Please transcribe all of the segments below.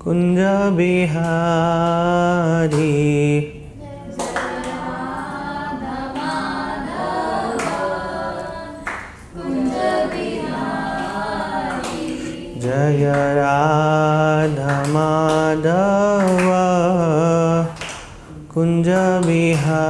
कुंज बिहारी जय राधा माधव कुंज बिहारी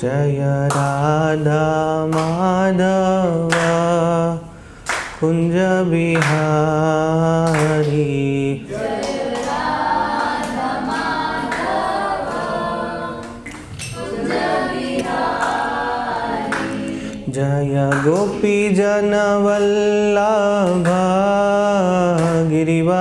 जय राधा माधव कुंज बिहारी जय गोपी जन वल्लभ गिरिवरधारी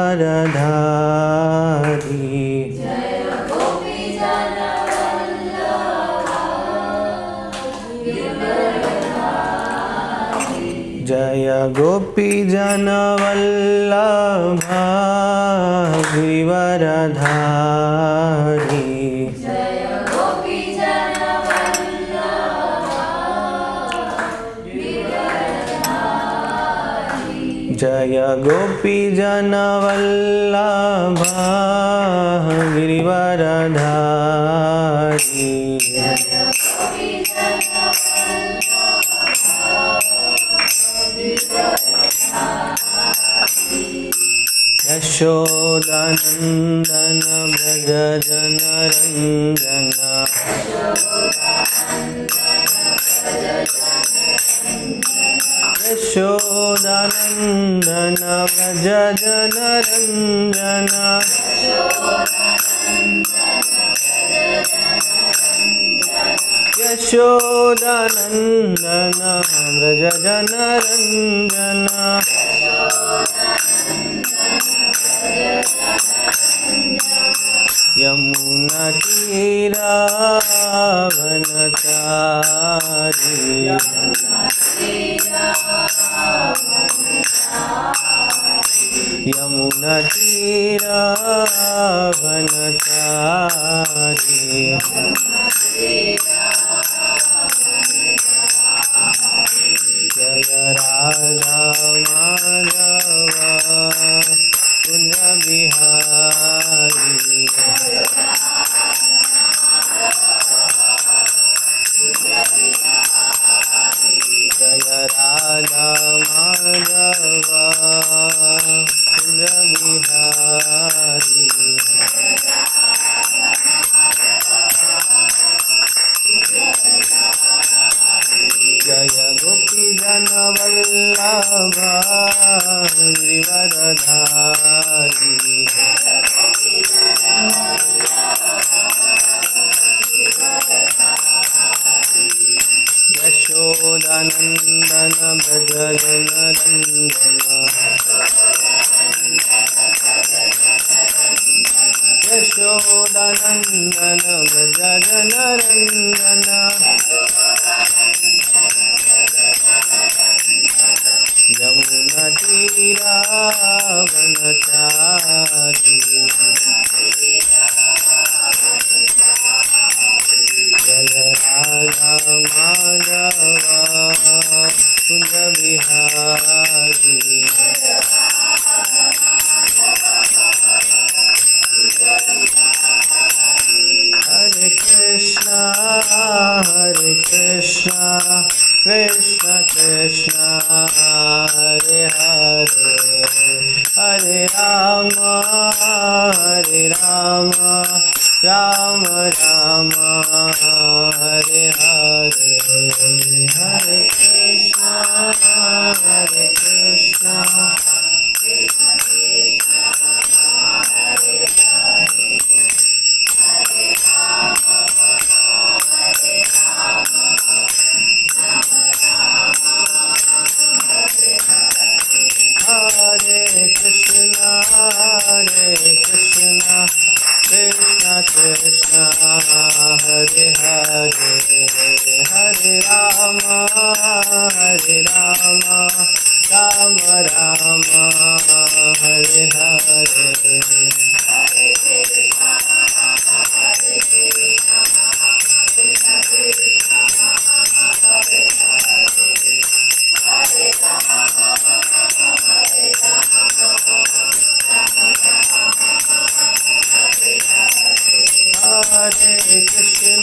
जय गोपी जन वल्लभ गिरिवरधारी जय गोपी जन वल्लभ गिरिवरधारी यशोदानंदन व्रज जनरंजन यशोदानंदन व्रज जनरंजन यशोदानंदन व्रज जनरंजन यमुना तीरावनचारी यमुना तीरावनचारी जय राधा माधव कुंज बिहारी जय राधा माधव कुंज बिहारी जय गोपी जन वल्लभ गिरिवरधारी यशोदानंदन व्रज जनरंजन यशोदानंदन व्रज जनरंजन यमुना तीरावनचारी जय राधा माधव कुंज बिहारी हरे कृष्णा कृष्ण कृष्ण हरे हरे हरे राम राम राम हरे हरे हरे कृष्णा कृष्ण हरे हरे हरे राम राम राम हरे हरे श्री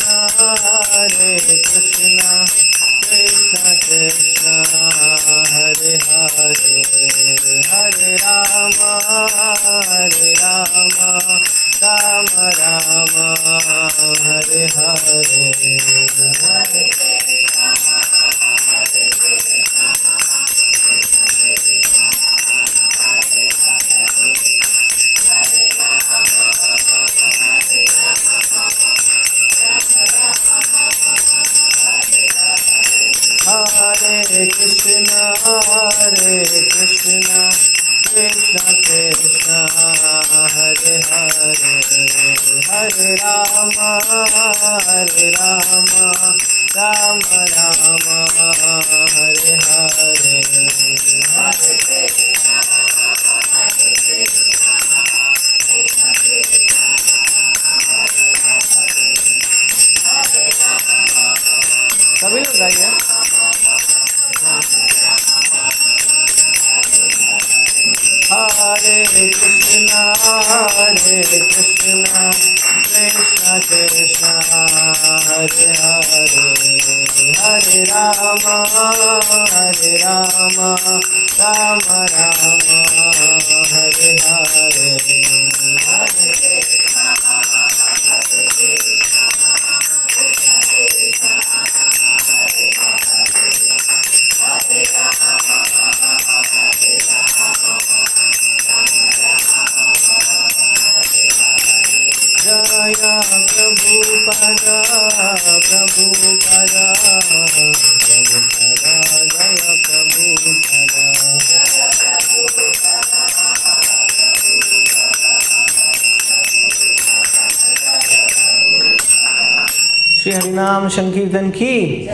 हरिनाम संकीर्तन की,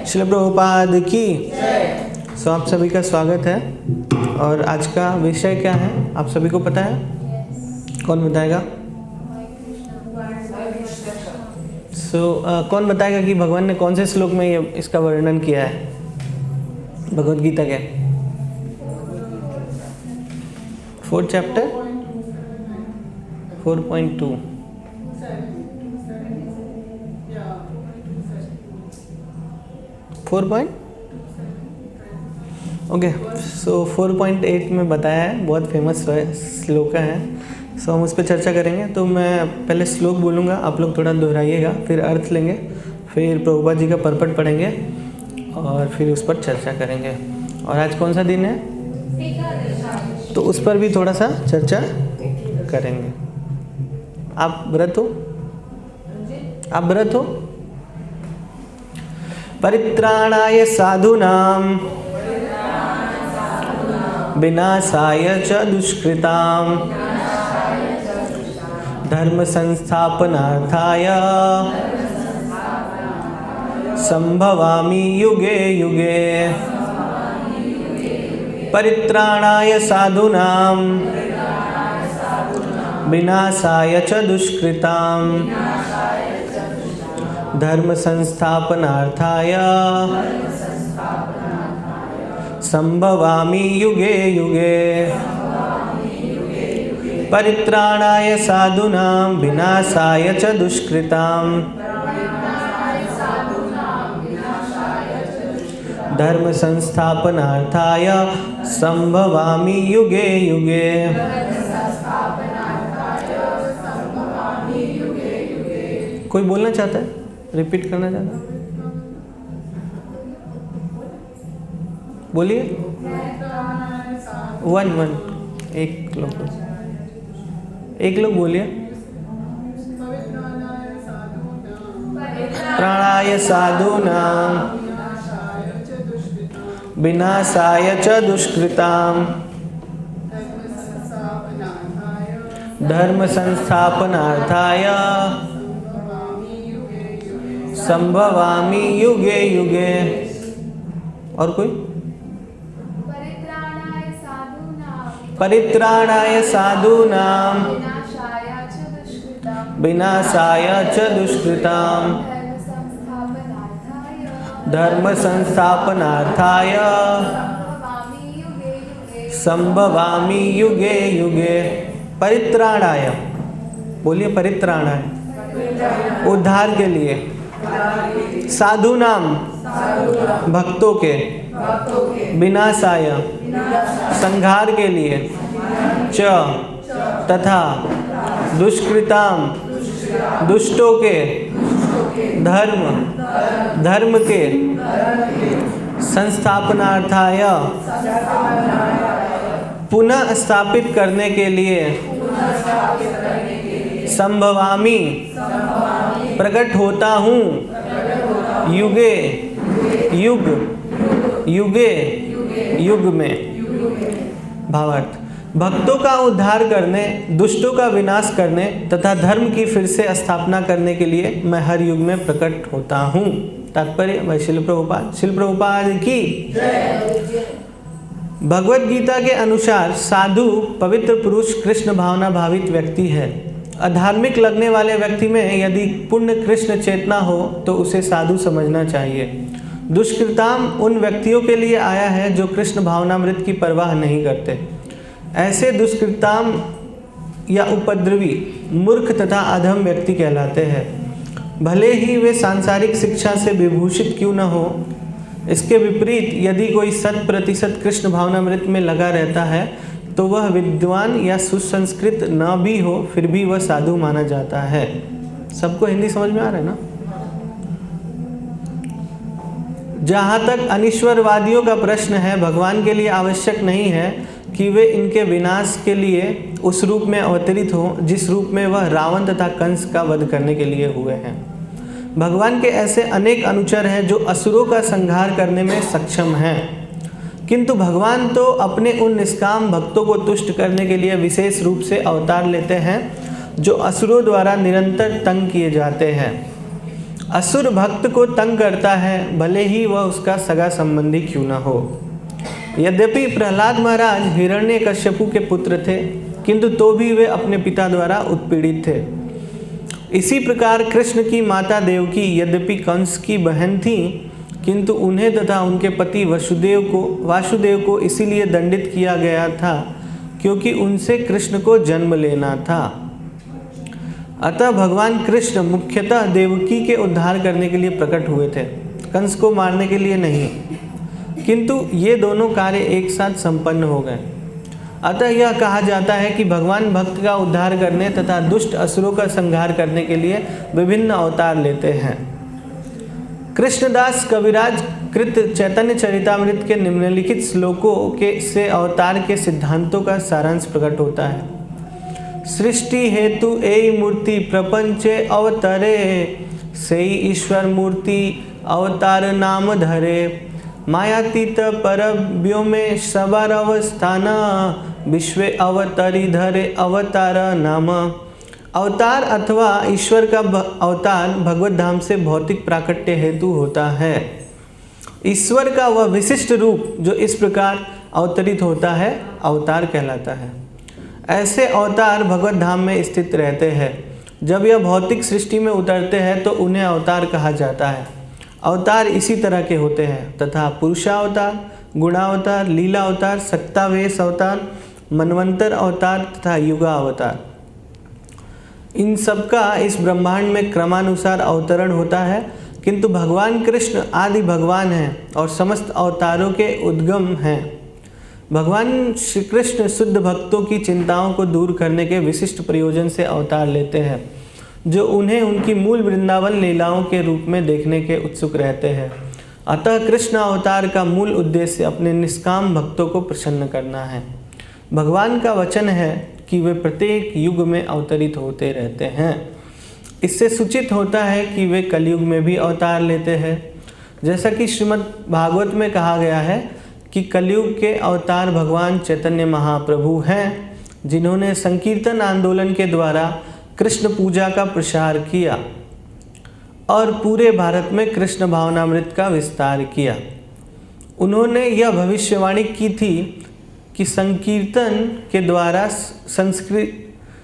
श्रील प्रभुपाद की। सो आप सभी का स्वागत है। और आज का विषय क्या है आप सभी को पता है? कौन बताएगा? कौन बताएगा कि भगवान ने कौन से श्लोक में ये इसका वर्णन किया है भगवद गीता के? 4th chapter 4.2। ओके, सो 4.8 में बताया है, बहुत फेमस श्लोक है। सो हम उस पर चर्चा करेंगे। तो मैं पहले श्लोक बोलूँगा, आप लोग थोड़ा दोहराइएगा, फिर अर्थ लेंगे, फिर प्रभुपाद जी का परपट पढ़ेंगे और फिर उस पर चर्चा करेंगे। और आज कौन सा दिन है तो उस पर भी थोड़ा सा चर्चा करेंगे। आप व्रत हो? आप व्रत हो? परित्राणाय साधूनां विनाशाय च दुष्कृतां धर्म संस्थापनार्थाय संभवामि युगे युगे। परित्राणाय साधूनां विनाशाय च दुष्कृतां धर्म संस्थापनार्थाय संभवामि युगे युगे। परित्राणाय साधूनां विनाशाय च दुष्कृतां धर्म संस्थापनार्थाय संभवामि युगे युगे। कोई बोलना चाहता है? रिपीट करना चाहता है? बोलिए। 1 एक लोग बोलिए। प्राणाय साधूनां विनाशाय च दुष्कृतां धर्म संस्थापनार्थाय संभवामि युगे युगे। और कोई? परित्राणाय साधूनां विनाशाय च दुष्कृतां धर्म संस्थापनार्थाय संभवामि युगे युगे। परित्राणाय बोलिए। परित्राणाय उद्धार के लिए, साधु नाम भक्तों के, विनाशाय संहार के लिए, च तथा दुष्कृताम दुष्टों के, धर्म के संस्थापनार्थाय पुनः स्थापित करने के लिए, संभवामि प्रकट होता हूँ, युग में। भावार्थ, भक्तों का उद्धार करने, दुष्टों का विनाश करने तथा धर्म की फिर से स्थापना करने के लिए मैं हर युग में प्रकट होता हूँ। तात्पर्य शिल प्रभुपाद की। भगवत गीता के अनुसार साधु पवित्र पुरुष कृष्ण भावना भावित व्यक्ति है। अधार्मिक लगने वाले व्यक्ति में यदि पूर्ण कृष्ण चेतना हो तो उसे साधु समझना चाहिए। दुष्कृताम उन व्यक्तियों के लिए आया है जो कृष्ण भावनामृत की परवाह नहीं करते। ऐसे दुष्कृताम या उपद्रवी मूर्ख तथा अधम व्यक्ति कहलाते हैं। भले ही वे सांसारिक शिक्षा से विभूषित क्यों न हो, इसके विपरीत यदि कोई 100% कृष्ण भावनामृत में लगा रहता है तो वह विद्वान या सुसंस्कृत न भी हो फिर भी वह साधु माना जाता है। सबको हिंदी समझ में आ रहा है ना? जहाँ तक अनीश्वरवादियों का प्रश्न है, भगवान के लिए आवश्यक नहीं है कि वे इनके विनाश के लिए उस रूप में अवतरित हों जिस रूप में वह रावण तथा कंस का वध करने के लिए हुए हैं। भगवान के ऐसे अनेक अनुचर हैं जो असुरों का संहार करने में सक्षम हैं, किंतु भगवान तो अपने उन निष्काम भक्तों को तुष्ट करने के लिए विशेष रूप से अवतार लेते हैं जो असुरों द्वारा निरंतर तंग किए जाते हैं। असुर भक्त को तंग करता है, भले ही वह उसका सगा संबंधी क्यों न हो। यद्यपि प्रहलाद महाराज हिरण्यकश्यपु के पुत्र थे, किंतु तो भी वे अपने पिता द्वारा उत्पीड़ित थे। इसी प्रकार कृष्ण की माता देवकी यद्यपि कंस की बहन थी, किंतु उन्हें तथा उनके पति वासुदेव को इसीलिए दंडित किया गया था क्योंकि उनसे कृष्ण को जन्म लेना था। अतः भगवान कृष्ण मुख्यतः देवकी के उद्धार करने के लिए प्रकट हुए थे, कंस को मारने के लिए नहीं। किंतु ये दोनों कार्य एक साथ संपन्न हो गए। अतः यह कहा जाता है कि भगवान भक्त का उद्धार करने तथा दुष्ट असुरों का संहार करने के लिए विभिन्न अवतार लेते हैं। कृष्णदास कविराज कृत चैतन्य चरितामृत के निम्नलिखित श्लोकों से अवतार के सिद्धांतों का सारांश प्रकट होता है। सृष्टि हेतु एई मूर्ति प्रपंचे अवतरे, सेई ईश्वर मूर्ति अवतार नाम धरे। मायातीत पर व्योमे सबर अवस्थाना, विश्वे अवतरी धरे अवतार नाम। अवतार अथवा ईश्वर का अवतार भगवत धाम से भौतिक प्राकट्य हेतु होता है। ईश्वर का वह विशिष्ट रूप जो इस प्रकार अवतरित होता है अवतार कहलाता है। ऐसे अवतार भगवत धाम में स्थित रहते हैं। जब यह भौतिक सृष्टि में उतरते हैं तो उन्हें अवतार कहा जाता है। अवतार इसी तरह के होते हैं तथा पुरुषावतार, गुणावतार, लीला अवतार, सत्तावेश अवतार, मनवंतर अवतार तथा युगा अवतार, इन सबका इस ब्रह्मांड में क्रमानुसार अवतरण होता है। किंतु भगवान कृष्ण आदि भगवान हैं और समस्त अवतारों के उद्गम हैं। भगवान श्री कृष्ण शुद्ध भक्तों की चिंताओं को दूर करने के विशिष्ट प्रयोजन से अवतार लेते हैं, जो उन्हें उनकी मूल वृंदावन लीलाओं के रूप में देखने के उत्सुक रहते हैं। अतः कृष्ण अवतार का मूल उद्देश्य अपने निष्काम भक्तों को प्रसन्न करना है। भगवान का वचन है कि वे प्रत्येक युग में अवतरित होते रहते हैं। इससे सूचित होता है कि वे कलयुग में भी अवतार लेते हैं। जैसा कि श्रीमद् भागवत में कहा गया है कि कलयुग के अवतार भगवान चैतन्य महाप्रभु हैं, जिन्होंने संकीर्तन आंदोलन के द्वारा कृष्ण पूजा का प्रसार किया और पूरे भारत में कृष्ण भावनामृत का विस्तार किया। उन्होंने यह भविष्यवाणी की थी कि संकीर्तन के द्वारा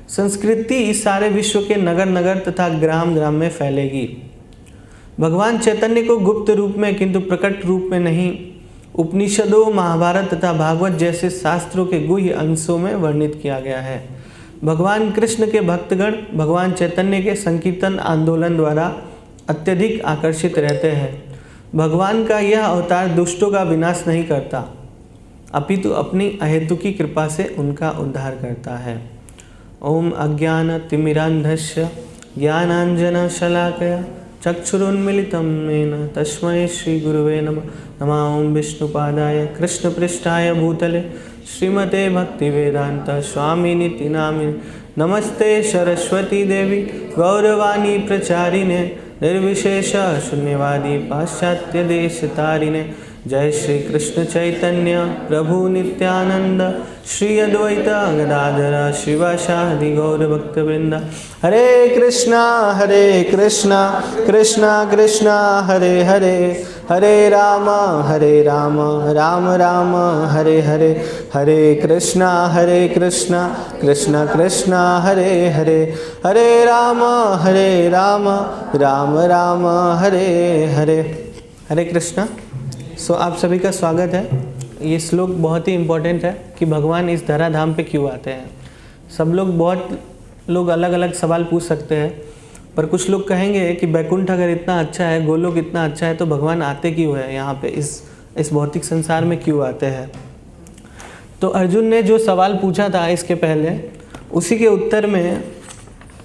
संस्कृति सारे विश्व के नगर नगर तथा ग्राम ग्राम में फैलेगी। भगवान चैतन्य को गुप्त रूप में किंतु प्रकट रूप में नहीं, उपनिषदों, महाभारत तथा भागवत जैसे शास्त्रों के गुह्य अंशों में वर्णित किया गया है। भगवान कृष्ण के भक्तगण भगवान चैतन्य के संकीर्तन आंदोलन द्वारा अत्यधिक आकर्षित रहते हैं। भगवान का यह अवतार दुष्टों का विनाश नहीं करता, अपितु अपनी अहेतुकी कृपा से उनका उद्धार करता है। ओम अज्ञानतिमिरान्धस्य ज्ञानाञ्जनशलाकया चक्षुरुन्मीलितं येन तस्मै श्रीगुरुवे नमः। नमः ओं विष्णुपादाय कृष्णपृष्ठाय भूतले श्रीमते भक्तिवेदांत स्वामिनिति नामिने। नमस्ते सरस्वती देवी गौरवाणी प्रचारिणे निर्विशेष शून्यवादी पाश्चात्य देश तारिणे। जय श्री कृष्ण चैतन्य प्रभु नित्यानंद श्री अद्वैत गदाधर शिवासादि गौर भक्तवृंद। हरे कृष्णा कृष्णा कृष्णा हरे हरे, हरे राम राम राम हरे हरे। हरे कृष्णा कृष्णा कृष्णा हरे हरे, हरे राम राम राम हरे हरे। हरे कृष्णा। आप सभी का स्वागत है। ये श्लोक बहुत ही इम्पोर्टेंट है कि भगवान इस धराधाम पे क्यों आते हैं। बहुत लोग अलग अलग सवाल पूछ सकते हैं, पर कुछ लोग कहेंगे कि बैकुंठ अगर इतना अच्छा है, गोलोक इतना अच्छा है, तो भगवान आते क्यों है यहाँ पे, इस भौतिक संसार में क्यों आते हैं। तो अर्जुन ने जो सवाल पूछा था इसके पहले, उसी के उत्तर में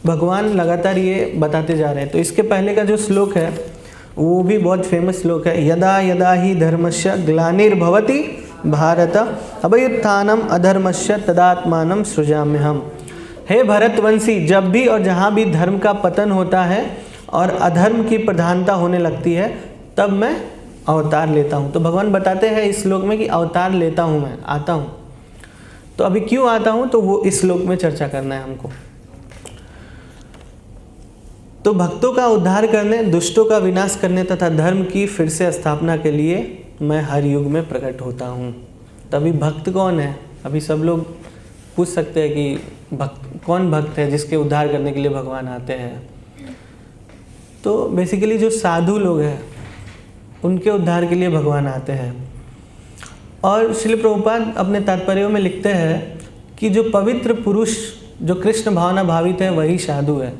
भगवान लगातार ये बताते जा रहे हैं। तो इसके पहले का जो श्लोक है वो भी बहुत फेमस श्लोक है। यदा यदा ही धर्मस्य ग्लानिर्भवति भारत अभयुत्थानम अधर्मस्य तदात्मानं सृजाम्यहम्। हे भरतवंशी, जब भी और जहाँ भी धर्म का पतन होता है और अधर्म की प्रधानता होने लगती है, तब मैं अवतार लेता हूँ। तो भगवान बताते हैं इस श्लोक में कि अवतार लेता हूँ, मैं आता हूँ। तो अभी क्यों आता हूँ, तो वो इस श्लोक में चर्चा करना है हमको। तो भक्तों का उद्धार करने, दुष्टों का विनाश करने तथा धर्म की फिर से स्थापना के लिए मैं हर युग में प्रकट होता हूँ। तभी भक्त कौन है? अभी सब लोग पूछ सकते हैं कि कौन भक्त है जिसके उद्धार करने के लिए भगवान आते हैं। तो बेसिकली जो साधु लोग हैं उनके उद्धार के लिए भगवान आते हैं। और श्रील प्रभुपाद अपने तात्पर्यों में लिखते हैं कि जो पवित्र पुरुष जो कृष्ण भावना भावित है वही साधु है।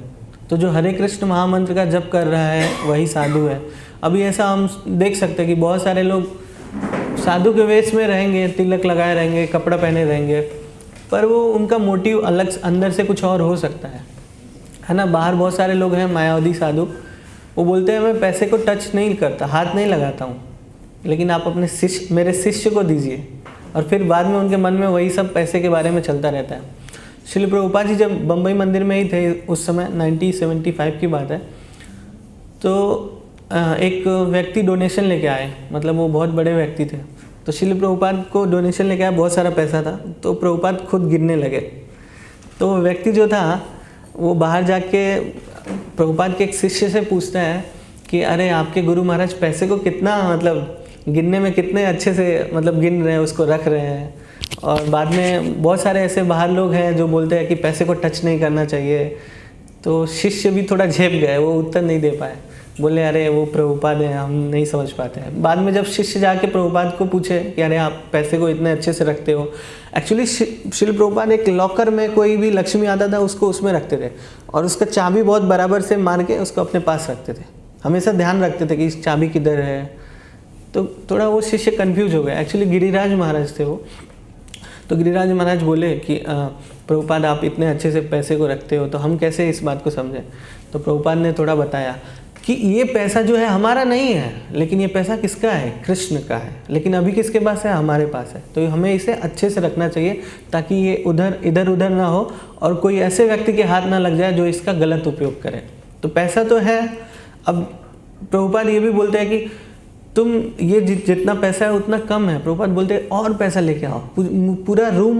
तो जो हरे कृष्ण महामंत्र का जप कर रहा है वही साधु है। अभी ऐसा हम देख सकते हैं कि बहुत सारे लोग साधु के वेश में रहेंगे, तिलक लगाए रहेंगे, कपड़ा पहने रहेंगे, पर वो उनका मोटिव अलग अंदर से कुछ और हो सकता है ना। बाहर बहुत सारे लोग हैं मायावादी साधु, वो बोलते हैं मैं पैसे को टच नहीं करता, हाथ नहीं लगाता हूँ, लेकिन आप अपने मेरे शिष्य को दीजिए, और फिर बाद में उनके मन में वही सब पैसे के बारे में चलता रहता है। श्रील प्रभुपाद जी जब बम्बई मंदिर में ही थे उस समय 1975 की बात है, तो एक व्यक्ति डोनेशन लेके आए, मतलब वो बहुत बड़े व्यक्ति थे। तो श्रील प्रभुपाद को डोनेशन लेके आया, बहुत सारा पैसा था, तो प्रभुपाद खुद गिनने लगे। तो वो व्यक्ति जो था वो बाहर जाके प्रभुपाद के एक शिष्य से पूछता है कि अरे आपके गुरु महाराज पैसे को कितना मतलब गिनने में कितने अच्छे से मतलब गिन रहे हैं, उसको रख रहे हैं। और बाद में बहुत सारे ऐसे बाहर लोग हैं जो बोलते हैं कि पैसे को टच नहीं करना चाहिए। तो शिष्य भी थोड़ा झेप गए, वो उत्तर नहीं दे पाए, बोले अरे वो प्रभुपाद हैं, हम नहीं समझ पाते हैं। बाद में जब शिष्य जाके प्रभुपाद को पूछे कि अरे आप पैसे को इतने अच्छे से रखते हो, एक्चुअली श्रील प्रभुपाद एक लॉकर में कोई भी लक्ष्मी आता था उसको उसमें रखते थे, और उसका चाबी बहुत बराबर से मार के उसको अपने पास रखते थे, हमेशा ध्यान रखते थे कि इस चाबी किधर है। तो थोड़ा वो शिष्य कन्फ्यूज हो गया। एक्चुअली गिरिराज महाराज थे वो। तो गिरिराज महाराज बोले कि प्रभुपाद आप इतने अच्छे से पैसे को रखते हो, तो हम कैसे इस बात को समझें। तो प्रभुपाद ने थोड़ा बताया कि ये पैसा जो है हमारा नहीं है, लेकिन ये पैसा किसका है? कृष्ण का है। लेकिन अभी किसके पास है? हमारे पास है। तो हमें इसे अच्छे से रखना चाहिए ताकि ये इधर उधर ना हो और कोई ऐसे व्यक्ति के हाथ ना लग जाए जो इसका गलत उपयोग करे। तो पैसा तो है। अब प्रभुपाद ये भी बोलते हैं कि तुम ये जितना पैसा है उतना कम है। प्रभुपाद बोलते हैं और पैसा लेके आओ, पूरा रूम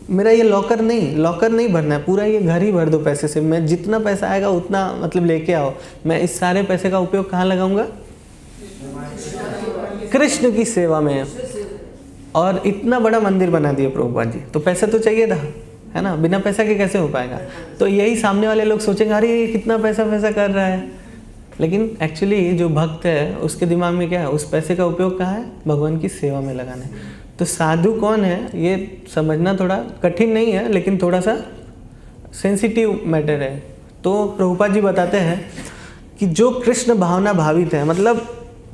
मेरा ये लॉकर नहीं भरना है, पूरा ये घर ही भर दो पैसे से। मैं जितना पैसा आएगा उतना मतलब लेके आओ। मैं इस सारे पैसे का उपयोग कहाँ लगाऊंगा? कृष्ण की सेवा में। और इतना बड़ा मंदिर बना दिया प्रभुपाद जी, तो पैसा तो चाहिए था, है ना। बिना पैसा के कैसे हो पाएगा? तो यही सामने वाले लोग सोचेंगे अरे ये कितना पैसा कर रहा है, लेकिन एक्चुअली जो भक्त है उसके दिमाग में क्या है? उस पैसे का उपयोग कहाँ है? भगवान की सेवा में लगाना है। तो साधु कौन है ये समझना थोड़ा कठिन नहीं है, लेकिन थोड़ा सा सेंसिटिव मैटर है। तो प्रभुपाद जी बताते हैं कि जो कृष्ण भावना भावित है, मतलब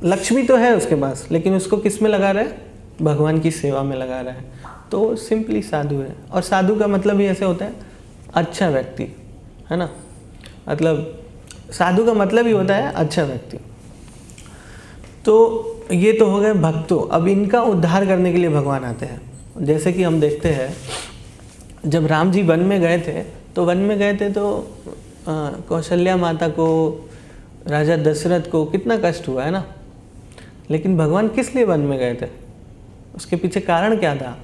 लक्ष्मी तो है उसके पास, लेकिन उसको किस में लगा रहा है? भगवान की सेवा में लगा रहा है, तो सिंपली साधु है। और साधु का मतलब ही ऐसे होता है अच्छा व्यक्ति, है ना। मतलब साधु का मतलब ही होता है अच्छा व्यक्ति। तो ये तो हो गए भक्तों। अब इनका उद्धार करने के लिए भगवान आते हैं। जैसे कि हम देखते हैं जब राम जी वन में गए थे, तो वन में गए थे तो कौशल्या माता को, राजा दशरथ को कितना कष्ट हुआ, है ना। लेकिन भगवान किस लिए वन में गए थे? उसके पीछे कारण क्या था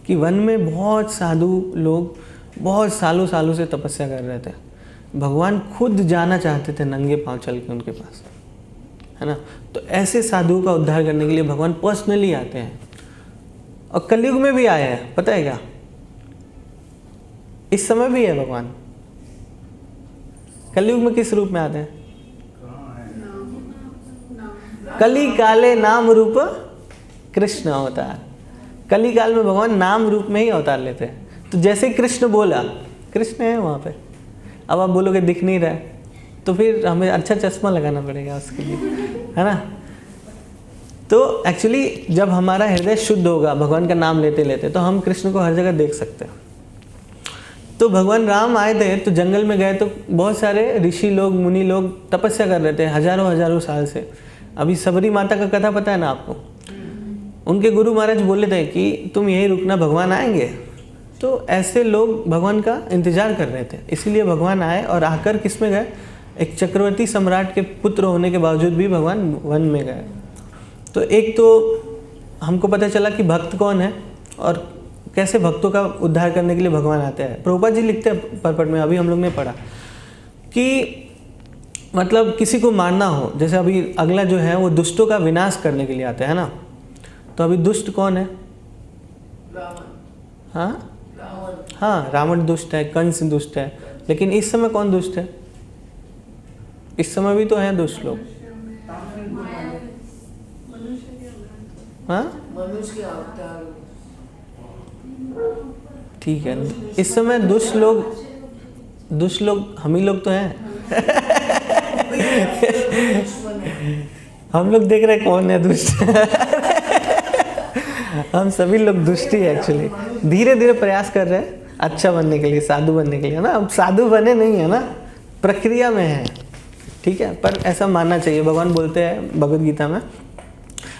कि वन में बहुत साधु लोग बहुत सालों सालों से तपस्या कर रहे थे। भगवान खुद जाना चाहते थे नंगे पांव चल के उनके पास, है ना। तो ऐसे साधुओं का उद्धार करने के लिए भगवान पर्सनली आते हैं। और कलयुग में भी आए हैं, पता है क्या? इस समय भी है भगवान। कलयुग में किस रूप में आते हैं? कली काले नाम रूप कृष्ण अवतार। कली काल में भगवान नाम रूप में ही अवतार लेते हैं। तो जैसे कृष्ण बोला, कृष्ण है वहाँ पे। अब आप बोलोगे दिख नहीं रहा है, तो फिर हमें अच्छा चश्मा लगाना पड़ेगा उसके लिए, है ना। तो एक्चुअली जब हमारा हृदय शुद्ध होगा भगवान का नाम लेते लेते, तो हम कृष्ण को हर जगह देख सकते हैं। तो भगवान राम आए थे तो जंगल में गए, तो बहुत सारे ऋषि लोग, मुनि लोग तपस्या कर रहे थे हजारों हजारों साल से। अभी सबरी माता का कथा पता है ना आपको? उनके गुरु महाराज बोले थे कि तुम यहीं रुकना, भगवान आएंगे। तो ऐसे लोग भगवान का इंतजार कर रहे थे, इसीलिए भगवान आए। और आकर किस में गए? एक चक्रवर्ती सम्राट के पुत्र होने के बावजूद भी भगवान वन में गए। तो एक तो हमको पता चला कि भक्त कौन है और कैसे भक्तों का उद्धार करने के लिए भगवान आते हैं। प्रभुपाद जी लिखते हैं परपट में, अभी हम लोग ने पढ़ा कि मतलब किसी को मारना हो, जैसे अभी अगला जो है वो दुष्टों का विनाश करने के लिए आते हैं ना। तो अभी दुष्ट कौन है? हाँ, रावण दुष्ट है, कंस दुष्ट है। लेकिन इस समय कौन दुष्ट है? इस समय भी तो हैं दुष्ट लोग। हाँ, ठीक है। इस समय दुष्ट लोग हम ही लोग तो हैं। हम लोग देख रहे हैं कौन है दुष्ट। हम सभी लोग दुष्ट ही एक्चुअली धीरे धीरे प्रयास कर रहे हैं अच्छा बनने के लिए, साधु बनने के लिए, ना। अब साधु बने नहीं है ना, प्रक्रिया में है, ठीक है। पर ऐसा मानना चाहिए। भगवान बोलते हैं भगवद गीता में,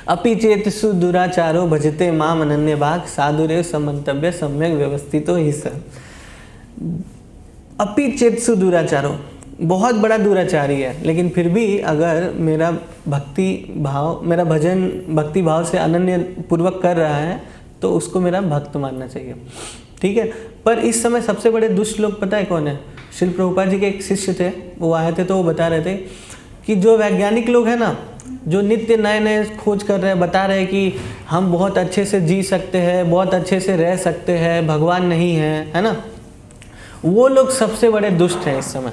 अपि चेतसु दुराचारो भजते माम अनन्य भाग साधुरेव समन्तव्य सम्यक व्यवस्थितो ही स। अपि चेतसु दुराचारो, बहुत बड़ा दुराचारी है, लेकिन फिर भी अगर मेरा भजन भक्ति भाव से अनन्य पूर्वक कर रहा है तो उसको मेरा भक्त मानना चाहिए, ठीक है। पर इस समय सबसे बड़े दुष्ट लोग पता है कौन है? श्रील प्रभुपाद जी के एक शिष्य थे, वो आए थे तो वो बता रहे थे कि जो वैज्ञानिक लोग हैं ना, जो नित्य नए नए खोज कर रहे हैं, बता रहे हैं कि हम बहुत अच्छे से जी सकते हैं, बहुत अच्छे से रह सकते हैं, भगवान नहीं है ना, वो लोग सबसे बड़े दुष्ट हैं इस समय।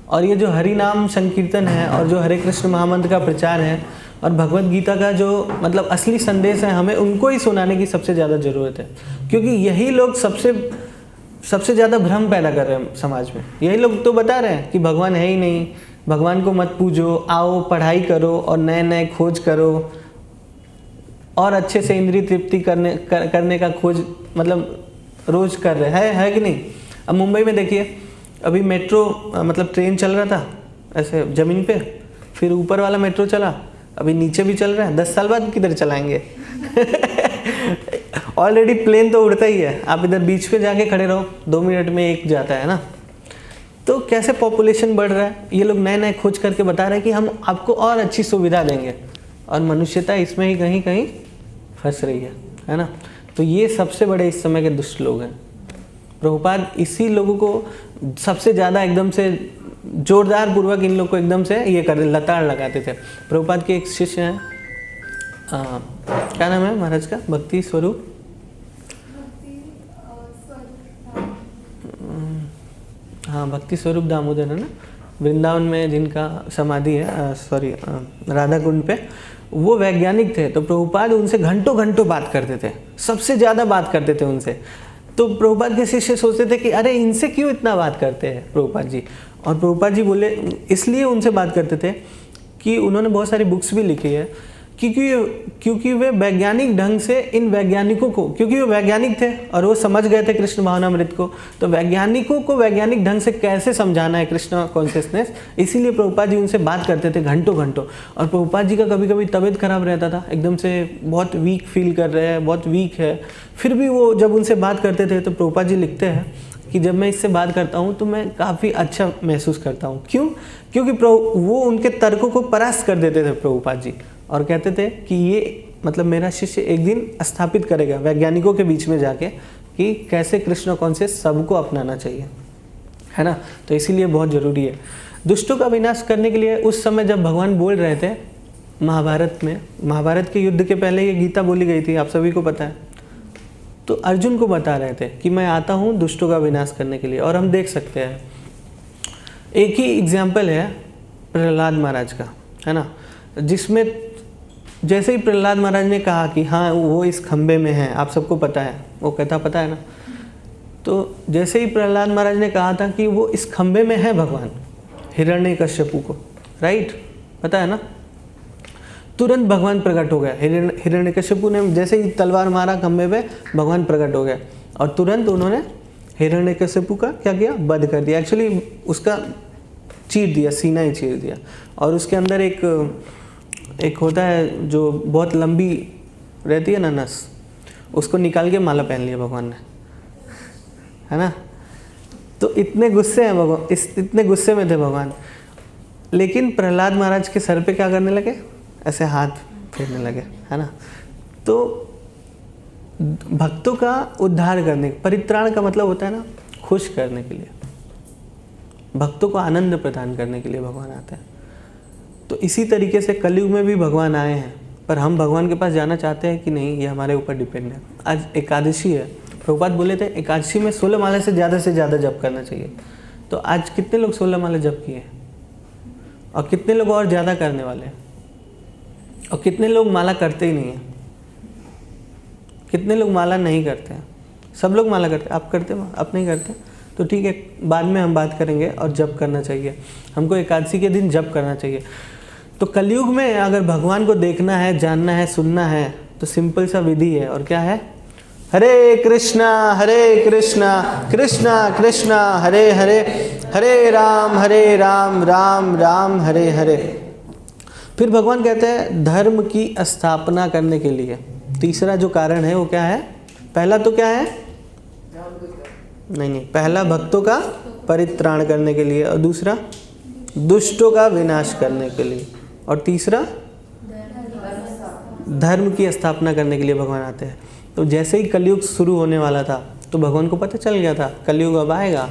और ये जो हरि नाम संकीर्तन है और जो हरे कृष्ण महामंत्र का प्रचार है और भगवत गीता का जो मतलब असली संदेश है, हमें उनको ही सुनाने की सबसे ज़्यादा ज़रूरत है। क्योंकि यही लोग सबसे ज़्यादा भ्रम पैदा कर रहे हैं समाज में। यही लोग तो बता रहे हैं कि भगवान है ही नहीं, भगवान को मत पूजो, आओ पढ़ाई करो और नए नए खोज करो और अच्छे से इंद्रिय तृप्ति करने का खोज मतलब रोज़ कर रहे हैं, है कि नहीं। अब मुंबई में देखिए, अभी मेट्रो मतलब ट्रेन चल रहा था ऐसे ज़मीन पे, फिर ऊपर वाला मेट्रो चला, अभी नीचे भी चल रहा है। 10 साल बाद किधर चलाएंगे? ऑलरेडी प्लेन तो उड़ता ही है, आप इधर बीच पे जाके खड़े रहो, 2 मिनट में एक जाता है ना। तो कैसे पॉपुलेशन बढ़ रहा है, ये लोग नए नए खोज करके बता रहे हैं कि हम आपको और अच्छी सुविधा देंगे, और मनुष्यता इसमें ही कहीं कहीं फंस रही है ना। तो ये सबसे बड़े इस समय के दुष्ट लोग हैं। प्रभुपाद इसी लोगों को सबसे ज़्यादा एकदम से जोरदार पूर्वक इन लोग को एकदम से ये कर लताड़ लगाते थे। प्रभुपाद के एक शिष्य हैं, क्या नाम है महाराज का? भक्ति स्वरूप, हाँ भक्ति स्वरूप दामोदर है ना, वृंदावन में जिनका समाधि है, राधा कुंड पे। वो वैज्ञानिक थे, तो प्रभुपाद उनसे घंटों घंटों बात करते थे, सबसे ज़्यादा बात करते थे उनसे। तो प्रभुपाद के शिष्य सोचते थे कि अरे इनसे क्यों इतना बात करते हैं प्रभुपाद जी। और प्रभुपाद जी बोले इसलिए उनसे बात करते थे कि उन्होंने बहुत सारी बुक्स भी लिखी है, क्योंकि वे वैज्ञानिक ढंग से इन वैज्ञानिकों को, क्योंकि वे वैज्ञानिक थे और वो समझ गए थे कृष्ण भावनामृत को, तो वैज्ञानिकों को वैज्ञानिक ढंग से कैसे समझाना है कृष्ण कॉन्शियसनेस, इसीलिए प्रभुपाद जी उनसे बात करते थे घंटों घंटों। और प्रभुपाद जी का कभी कभी तबीयत खराब रहता था, एकदम से बहुत वीक फील कर रहे हैं, बहुत वीक है, फिर भी वो जब उनसे बात करते थे तो प्रभुपाद जी लिखते हैं कि जब मैं इससे बात करता हूँ तो मैं काफ़ी अच्छा महसूस करता हूँ। क्यों? क्योंकि वो उनके तर्कों को परास्त कर देते थे प्रभुपाद जी, और कहते थे कि ये मतलब मेरा शिष्य एक दिन स्थापित करेगा वैज्ञानिकों के बीच में जाके कि कैसे कृष्ण कॉन्शियस सबको अपनाना चाहिए, है ना। तो इसीलिए बहुत ज़रूरी है। दुष्टों का विनाश करने के लिए उस समय जब भगवान बोल रहे थे महाभारत में, महाभारत के युद्ध के पहले ये गीता बोली गई थी, आप सभी को पता है। तो अर्जुन को बता रहे थे कि मैं आता हूँ दुष्टों का विनाश करने के लिए। और हम देख सकते हैं एक ही एग्जाम्पल है प्रहलाद महाराज का, है ना, जिसमें जैसे ही प्रहलाद महाराज ने कहा कि हाँ वो इस खंबे में है, आप सबको पता है वो कथा पता है ना। तो जैसे ही प्रहलाद महाराज ने कहा था कि वो इस खंबे में है भगवान हिरण्यकश्यपु को, राइट, पता है ना, तुरंत भगवान प्रकट हो गया। हिरण्यकश्यपु ने जैसे ही तलवार मारा खंबे पे, भगवान प्रकट हो गया और तुरंत उन्होंने हिरण्यकश्यपु का क्या किया, वध कर दिया। एक्चुअली उसका चीर दिया, सीना ही चीर दिया। और उसके अंदर एक होता है जो बहुत लंबी रहती है ना नस, उसको निकाल के माला पहन लिया भगवान ने, है ना। तो इतने गुस्से हैं भगवान, इतने गुस्से में थे भगवान। लेकिन प्रहलाद महाराज के सर पे क्या करने लगे, ऐसे हाथ फेरने लगे, है ना। तो भक्तों का उद्धार करने, परित्राण का मतलब होता है ना खुश करने के लिए, भक्तों को आनंद प्रदान करने के लिए भगवान आते हैं। तो इसी तरीके से कलयुग में भी भगवान आए हैं, पर हम भगवान के पास जाना चाहते हैं कि नहीं, ये हमारे ऊपर डिपेंड है। आज एकादशी है, प्रभुपाद बोले थे एकादशी में 16 माला से ज़्यादा जप करना चाहिए। तो आज कितने लोग 16 माला जप किए और कितने लोग और ज़्यादा करने वाले हैं, और कितने लोग माला करते ही नहीं हैं, कितने लोग माला नहीं करते हैं। सब लोग माला करते हैं, आप करते हैं, आप नहीं करते, तो ठीक है, बाद में हम बात करेंगे। और जप करना चाहिए हमको, एकादशी के दिन जप करना चाहिए। तो कलयुग में अगर भगवान को देखना है, जानना है, सुनना है, तो सिंपल सा विधि है, और क्या है, हरे कृष्णा कृष्णा कृष्णा हरे हरे, हरे राम राम राम हरे हरे। फिर भगवान कहते हैं धर्म की स्थापना करने के लिए तीसरा जो कारण है वो क्या है, पहला तो क्या है, नहीं, पहला भक्तों का परित्राण करने के लिए, और दूसरा दुष्टों का विनाश करने के लिए, और तीसरा धर्म की स्थापना करने के लिए भगवान आते हैं। तो जैसे ही कलयुग शुरू होने वाला था तो भगवान को पता चल गया था कलयुग अब आएगा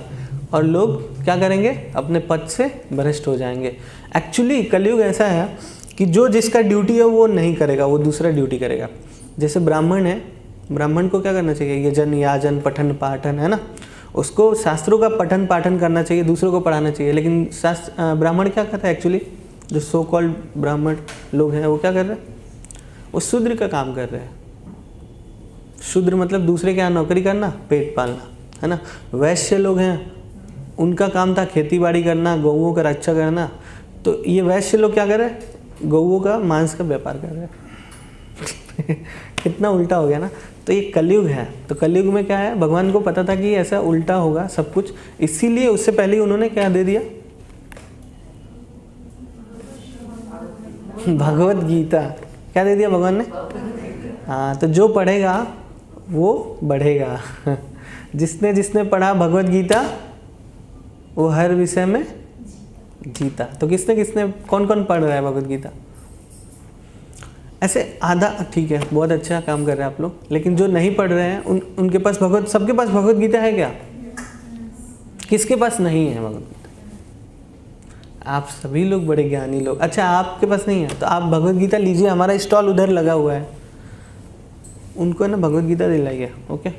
और लोग क्या करेंगे, अपने पद से भ्रष्ट हो जाएंगे। एक्चुअली कलयुग ऐसा है कि जो जिसका ड्यूटी है वो नहीं करेगा, वो दूसरा ड्यूटी करेगा। जैसे ब्राह्मण है, ब्राह्मण को क्या करना चाहिए, यजन याजन पठन पाठन, है ना, उसको शास्त्रों का पठन पाठन करना चाहिए, दूसरों को पढ़ाना चाहिए। लेकिन ब्राह्मण क्या करता है, एक्चुअली जो सो कॉल्ड ब्राह्मण लोग हैं वो क्या कर रहे हैं, वो शूद्र का काम कर रहे हैं। शूद्र मतलब दूसरे के यहाँ नौकरी करना, पेट पालना, है ना। वैश्य लोग हैं, उनका काम था खेती बाड़ी करना, गौओं का रक्षा करना। तो ये वैश्य लोग क्या कर रहे हैं, गौओं का मांस का व्यापार कर रहे हैं। कितना उल्टा हो गया ना। तो ये कलयुग है। तो कलयुग में क्या है, भगवान को पता था कि ऐसा उल्टा होगा सब कुछ, इसीलिए उससे पहले ही उन्होंने क्या दे दिया, भगवत गीता। क्या दे दिया भगवान ने, हाँ। तो जो पढ़ेगा वो बढ़ेगा। जिसने पढ़ा भगवत गीता वो हर विषय में जीता। तो किसने कौन पढ़ रहा है भगवत गीता, ऐसे आधा, ठीक है, बहुत अच्छा काम कर रहे हैं आप लोग। लेकिन जो नहीं पढ़ रहे हैं उनके पास सबके पास भगवत गीता है क्या, किसके पास नहीं है भगवत गीता? आप सभी लोग बड़े ज्ञानी लोग। अच्छा, आपके पास नहीं है तो आप भगवत गीता लीजिए, हमारा स्टॉल उधर लगा हुआ है, उनको है ना भगवत गीता दिलाइए, ओके।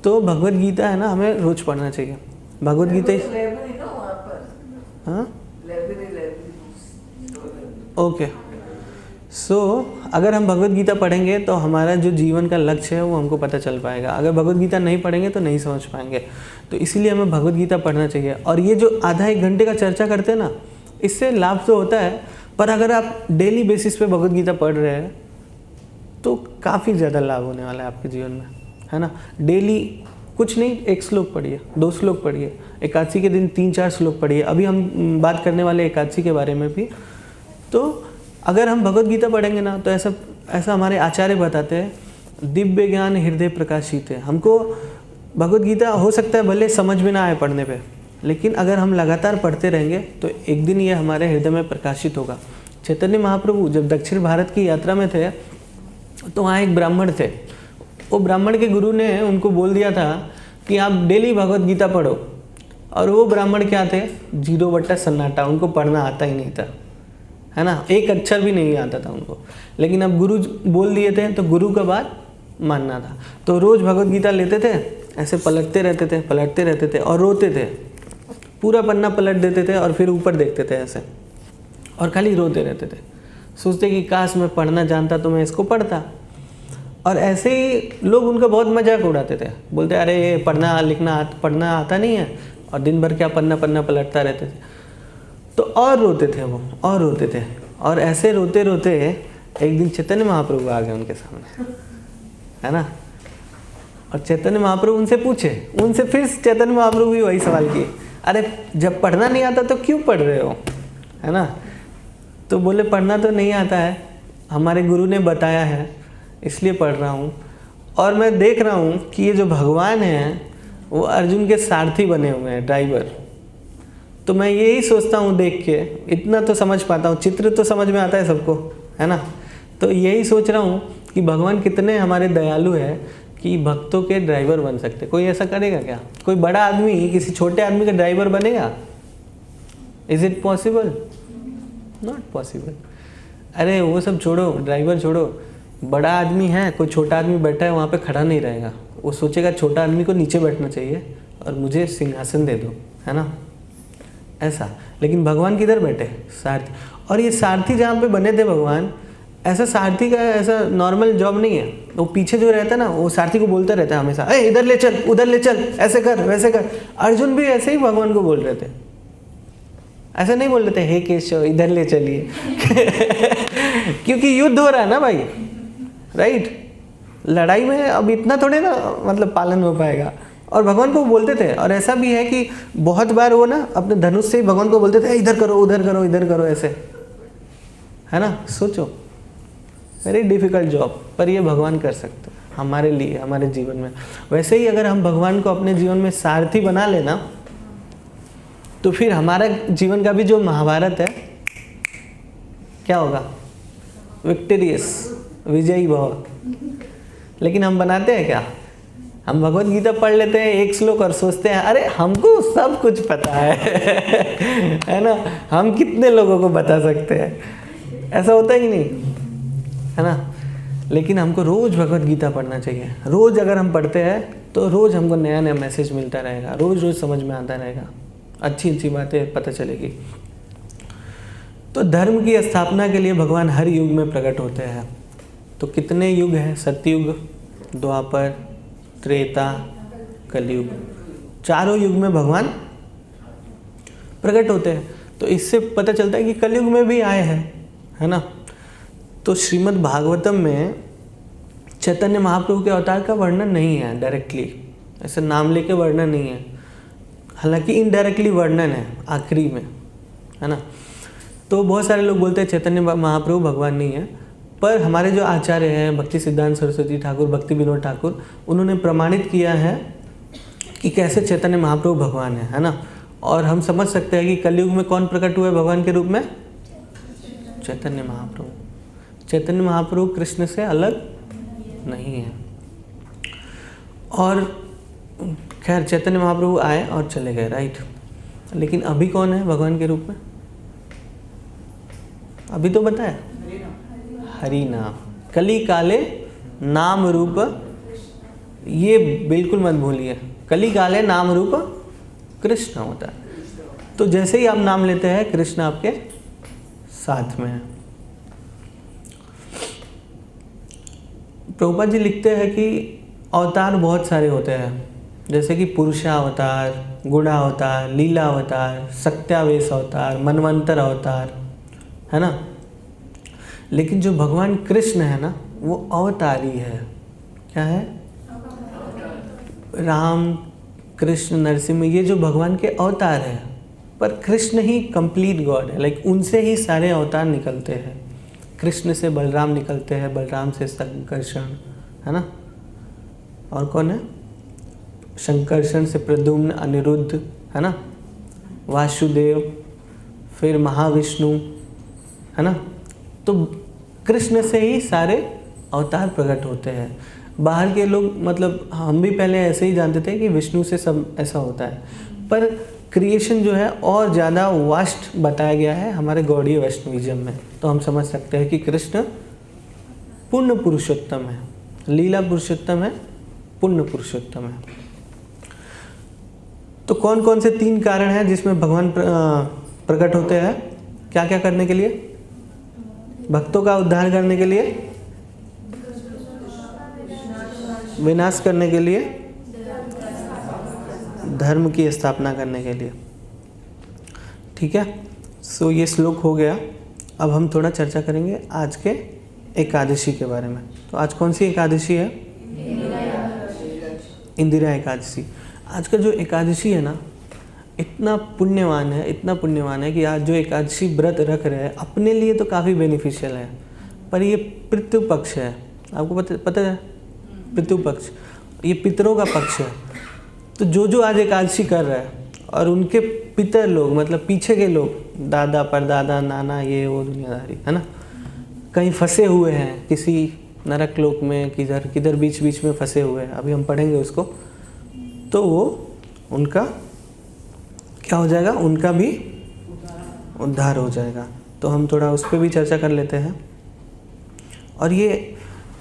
तो भगवत गीता है ना, हमें रोज पढ़ना चाहिए भगवत गीता। हाँ, ओके। अगर हम भगवत गीता पढ़ेंगे तो हमारा जो जीवन का लक्ष्य है वो हमको पता चल पाएगा। अगर भगवत गीता नहीं पढ़ेंगे तो नहीं समझ पाएंगे। तो इसीलिए हमें भगवत गीता पढ़ना चाहिए। और ये जो आधा एक घंटे का चर्चा करते हैं ना, इससे लाभ तो होता है, पर अगर आप डेली बेसिस पे भगवत गीता पढ़ रहे हैं तो काफ़ी ज़्यादा लाभ होने वाला है आपके जीवन में, है ना। डेली कुछ नहीं, 1 श्लोक पढ़िए, 2 श्लोक पढ़िए, एकादशी के दिन 3-4 श्लोक पढ़िए। अभी हम बात करने वाले एकादशी के बारे में भी। तो अगर हम भगवत गीता पढ़ेंगे ना तो ऐसा हमारे आचार्य बताते हैं, दिव्य ज्ञान हृदय प्रकाशित है। हमको भगवत गीता हो सकता है भले समझ में ना आए पढ़ने पे, लेकिन अगर हम लगातार पढ़ते रहेंगे तो एक दिन ये हमारे हृदय में प्रकाशित होगा। चैतन्य महाप्रभु जब दक्षिण भारत की यात्रा में थे तो वहाँ एक ब्राह्मण थे। वो ब्राह्मण के गुरु ने उनको बोल दिया था कि आप डेली भगवत गीता पढ़ो। और वो ब्राह्मण क्या थे, 0 बट्टा सन्नाटा, उनको पढ़ना आता ही नहीं था, है ना, एक अक्षर भी नहीं आता था उनको। लेकिन अब गुरु बोल दिए थे तो गुरु का बात मानना था। तो रोज़ भगवत गीता लेते थे, ऐसे पलटते रहते थे और रोते थे। पूरा पन्ना पलट देते थे और फिर ऊपर देखते थे ऐसे, और खाली रोते रहते थे। सोचते कि काश मैं पढ़ना जानता तो मैं इसको पढ़ता। और ऐसे ही लोग उनका बहुत मजाक उड़ाते थे, बोलते अरे ये पढ़ना आता नहीं है, और दिन भर क्या पन्ना पलटता रहते थे। तो और रोते थे वो, और रोते थे, और ऐसे रोते रोते एक दिन चैतन्य महाप्रभु आ गए उनके सामने, है ना। और चैतन्य महाप्रभु उनसे फिर चैतन्य महाप्रभु भी वही सवाल किए, अरे जब पढ़ना नहीं आता तो क्यों पढ़ रहे हो, है ना। तो बोले पढ़ना तो नहीं आता है, हमारे गुरु ने बताया है इसलिए पढ़ रहा हूँ। और मैं देख रहा हूँ कि ये जो भगवान हैं वो अर्जुन के सारथी बने हुए हैं, ड्राइवर। तो मैं यही सोचता हूँ देख के, इतना तो समझ पाता हूँ, चित्र तो समझ में आता है सबको, है ना। तो यही सोच रहा हूँ कि भगवान कितने हमारे दयालु है कि भक्तों के ड्राइवर बन सकते। कोई ऐसा करेगा क्या? कोई बड़ा आदमी किसी छोटे आदमी का ड्राइवर बनेगा? Is it possible? Not possible. अरे वो सब छोड़ो, ड्राइवर छोड़ो, बड़ा आदमी है, कोई छोटा आदमी बैठा है वहाँ पे खड़ा नहीं रहेगा। वो सोचेगा छोटा आदमी को नीचे बैठना चाहिए और मुझे सिंहासन दे दो, है ना, ऐसा। लेकिन भगवान किधर बैठे? सारथी। और ये सारथी जहाँ पे बने थे भगवान, ऐसा सारथी का ऐसा नॉर्मल जॉब नहीं है। वो पीछे जो रहता है ना, वो सारथी को बोलता रहता है हमेशा, ए इधर ले चल, उधर ले चल, ऐसे कर वैसे कर। अर्जुन भी ऐसे ही भगवान को बोल रहे थे, ऐसा नहीं बोल रहे थे हे केशव इधर ले चलिए क्योंकि युद्ध हो रहा है ना भाई, राइट। लड़ाई में अब इतना थोड़े ना मतलब पालन हो पाएगा। और भगवान को बोलते थे। और ऐसा भी है कि बहुत बार वो ना अपने धनुष से ही भगवान को बोलते थे इधर करो उधर करो इधर करो, ऐसे, है ना। सोचो, वेरी डिफिकल्ट जॉब, पर ये भगवान कर सकते हैं हमारे लिए, हमारे जीवन में। वैसे ही अगर हम भगवान को अपने जीवन में सारथी बना लेना तो फिर हमारा जीवन का भी जो महाभारत है क्या होगा? विक्टोरियस, विजयी भव। लेकिन हम बनाते हैं क्या? हम भगवत गीता पढ़ लेते हैं 1 श्लोक और सोचते हैं अरे हमको सब कुछ पता है है ना, हम कितने लोगों को बता सकते हैं। ऐसा होता ही नहीं, है ना। लेकिन हमको रोज़ भगवत गीता पढ़ना चाहिए। रोज़ अगर हम पढ़ते हैं तो रोज़ हमको नया नया मैसेज मिलता रहेगा, रोज़ समझ में आता रहेगा, अच्छी बातें पता चलेगी। तो धर्म की स्थापना के लिए भगवान हर युग में प्रकट होते हैं। तो कितने युग हैं? सतयुग, द्वापर, त्रेता, कलयुग। चारों युग में भगवान प्रकट होते हैं। तो इससे पता चलता है कि कलयुग में भी आए हैं, है ना। तो श्रीमद् भागवतम में चैतन्य महाप्रभु के अवतार का वर्णन नहीं है डायरेक्टली, ऐसे नाम लेके वर्णन नहीं है, हालांकि इनडायरेक्टली वर्णन है आखिरी में, है ना। तो बहुत सारे लोग बोलते हैं चैतन्य महाप्रभु भगवान नहीं है, पर हमारे जो आचार्य हैं भक्ति सिद्धांत सरस्वती ठाकुर, भक्ति विनोद ठाकुर, उन्होंने प्रमाणित किया है कि कैसे चैतन्य महाप्रभु भगवान है ना। और हम समझ सकते हैं कि कलयुग में कौन प्रकट हुए भगवान के रूप में? चैतन्य महाप्रभु। चैतन्य महाप्रभु कृष्ण से अलग नहीं है। और खैर चैतन्य महाप्रभु आए और चले गए, राइट। लेकिन अभी कौन है भगवान के रूप में? अभी तो बताया, हरि नाम। कली काले नाम रूप, ये बिल्कुल मत भूलिए, कली काले नाम रूप कृष्ण होता है। तो जैसे ही आप नाम लेते हैं कृष्ण आपके साथ में है। प्रभुपाद जी लिखते हैं कि अवतार बहुत सारे होते हैं, जैसे कि पुरुषावतार, गुणावतार, लीला अवतार, सत्यावेश अवतार, मनवंतर अवतार, है ना। लेकिन जो भगवान कृष्ण है ना, वो अवतारी है। क्या है? राम, कृष्ण, नरसिंह, ये जो भगवान के अवतार हैं, पर कृष्ण ही कंप्लीट गॉड है। लाइक उनसे ही सारे अवतार निकलते हैं। कृष्ण से बलराम निकलते हैं, बलराम से शंकरषण, है ना। और कौन है? शंकरषण से प्रद्युम्न, अनिरुद्ध, है ना, वासुदेव, फिर महाविष्णु, है ना। तो कृष्ण से ही सारे अवतार प्रकट होते हैं। बाहर के लोग, मतलब हम भी पहले ऐसे ही जानते थे कि विष्णु से सब ऐसा होता है, पर क्रिएशन जो है और ज़्यादा वास्ट बताया गया है हमारे गौड़ीय वैष्णविज्म में। तो हम समझ सकते हैं कि कृष्ण पूर्ण पुरुषोत्तम है, लीला पुरुषोत्तम है, पूर्ण पुरुषोत्तम है। तो कौन कौन से 3 कारण हैं जिसमें भगवान प्रकट होते हैं? क्या क्या करने के लिए? भक्तों का उद्धार करने के लिए, विनाश करने के लिए, धर्म की स्थापना करने के लिए। ठीक है, सो ये श्लोक हो गया। अब हम थोड़ा चर्चा करेंगे आज के एकादशी के बारे में। तो आज कौन सी एकादशी है? इंदिरा एकादशी। आज का जो एकादशी है ना, इतना पुण्यवान है, इतना पुण्यवान है कि आज जो एकादशी व्रत रख रहे हैं अपने लिए तो काफ़ी बेनिफिशियल है, पर ये पितृ पक्ष है। आपको पता है पितृ पक्ष, ये पितरों का पक्ष है। तो जो आज एकादशी कर रहा है और उनके पितर लोग, मतलब पीछे के लोग, दादा, परदादा, नाना, ये वो दुनियादारी, है ना, कहीं फंसे हुए हैं किसी नरक लोक में, किधर बीच बीच में फंसे हुए हैं, अभी हम पढ़ेंगे उसको। तो वो उनका क्या हो जाएगा? उनका भी उद्धार हो जाएगा। तो हम थोड़ा उस पर भी चर्चा कर लेते हैं। और ये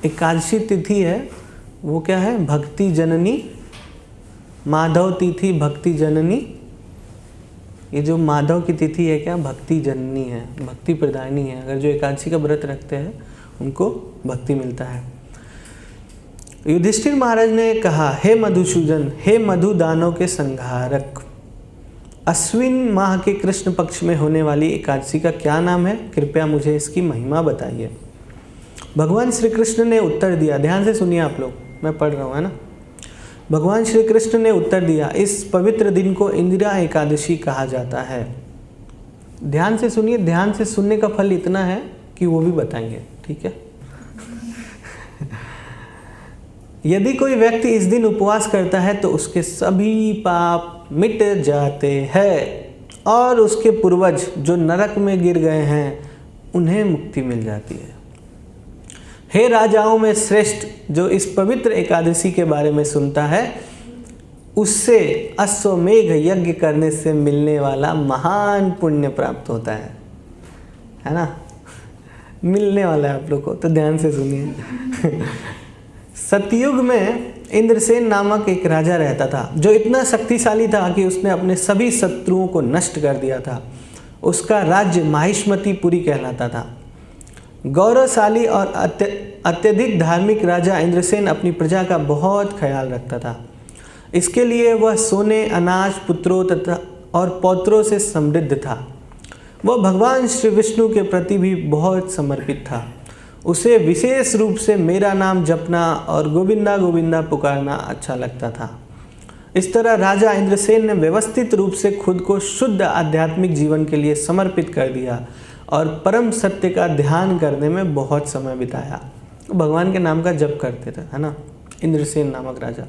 एकादशी तिथि है, वो क्या है? भक्ति जननी, माधव तिथि भक्ति जननी। ये जो माधव की तिथि है, क्या भक्ति जननी है, भक्ति प्रदायनी है। अगर जो एकादशी का व्रत रखते हैं उनको भक्ति मिलता है। युधिष्ठिर महाराज ने कहा, हे मधुसूदन, हे मधु दानव के संहारक, अश्विन माह के कृष्ण पक्ष में होने वाली एकादशी का क्या नाम है? कृपया मुझे इसकी महिमा बताइए। भगवान श्री कृष्ण ने उत्तर दिया, ध्यान से सुनिए आप लोग, मैं पढ़ रहा हूँ, है ना। भगवान श्री कृष्ण ने उत्तर दिया, इस पवित्र दिन को इंदिरा एकादशी कहा जाता है। ध्यान से सुनिए, ध्यान से सुनने का फल इतना है कि वो भी बताएंगे, ठीक है। यदि कोई व्यक्ति इस दिन उपवास करता है तो उसके सभी पाप मिट जाते हैं और उसके पूर्वज जो नरक में गिर गए हैं उन्हें मुक्ति मिल जाती है। हे राजाओं में श्रेष्ठ, जो इस पवित्र एकादशी के बारे में सुनता है उससे अश्वमेघ यज्ञ करने से मिलने वाला महान पुण्य प्राप्त होता है ना। मिलने वाला है आप लोग को, तो ध्यान से सुनिए। सतयुग में इंद्रसेन नामक एक राजा रहता था जो इतना शक्तिशाली था कि उसने अपने सभी शत्रुओं को नष्ट कर दिया था। उसका राज्य माहिष्मतीपुरी कहलाता था। गौरवशाली और अत्यधिक धार्मिक राजा इंद्रसेन अपनी प्रजा का बहुत ख्याल रखता था। इसके लिए वह सोने, अनाज, पुत्रों तथा और पौत्रों से समृद्ध था। वह भगवान श्री विष्णु के प्रति भी बहुत समर्पित था। उसे विशेष रूप से मेरा नाम जपना और गोविंदा गोविंदा पुकारना अच्छा लगता था। इस तरह राजा इंद्रसेन ने व्यवस्थित रूप से खुद को शुद्ध आध्यात्मिक जीवन के लिए समर्पित कर दिया और परम सत्य का ध्यान करने में बहुत समय बिताया। भगवान के नाम का जप करते थे, है ना, इंद्रसेन नामक राजा।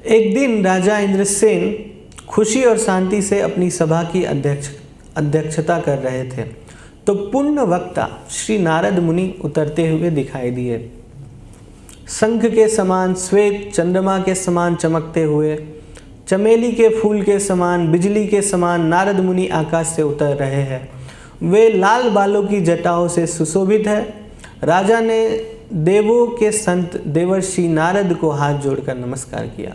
एक दिन राजा इंद्रसेन खुशी और शांति से अपनी सभा की अध्यक्षता कर रहे थे तो पुण्य वक्ता श्री नारद मुनि उतरते हुए दिखाई दिए। शंख के समान श्वेत, चंद्रमा के समान चमकते हुए, चमेली के फूल के समान, बिजली के समान नारद मुनि आकाश से उतर रहे हैं। वे लाल बालों की जटाओं से सुशोभित है। राजा ने देवों के संत देवर्षि नारद को हाथ जोड़कर नमस्कार किया,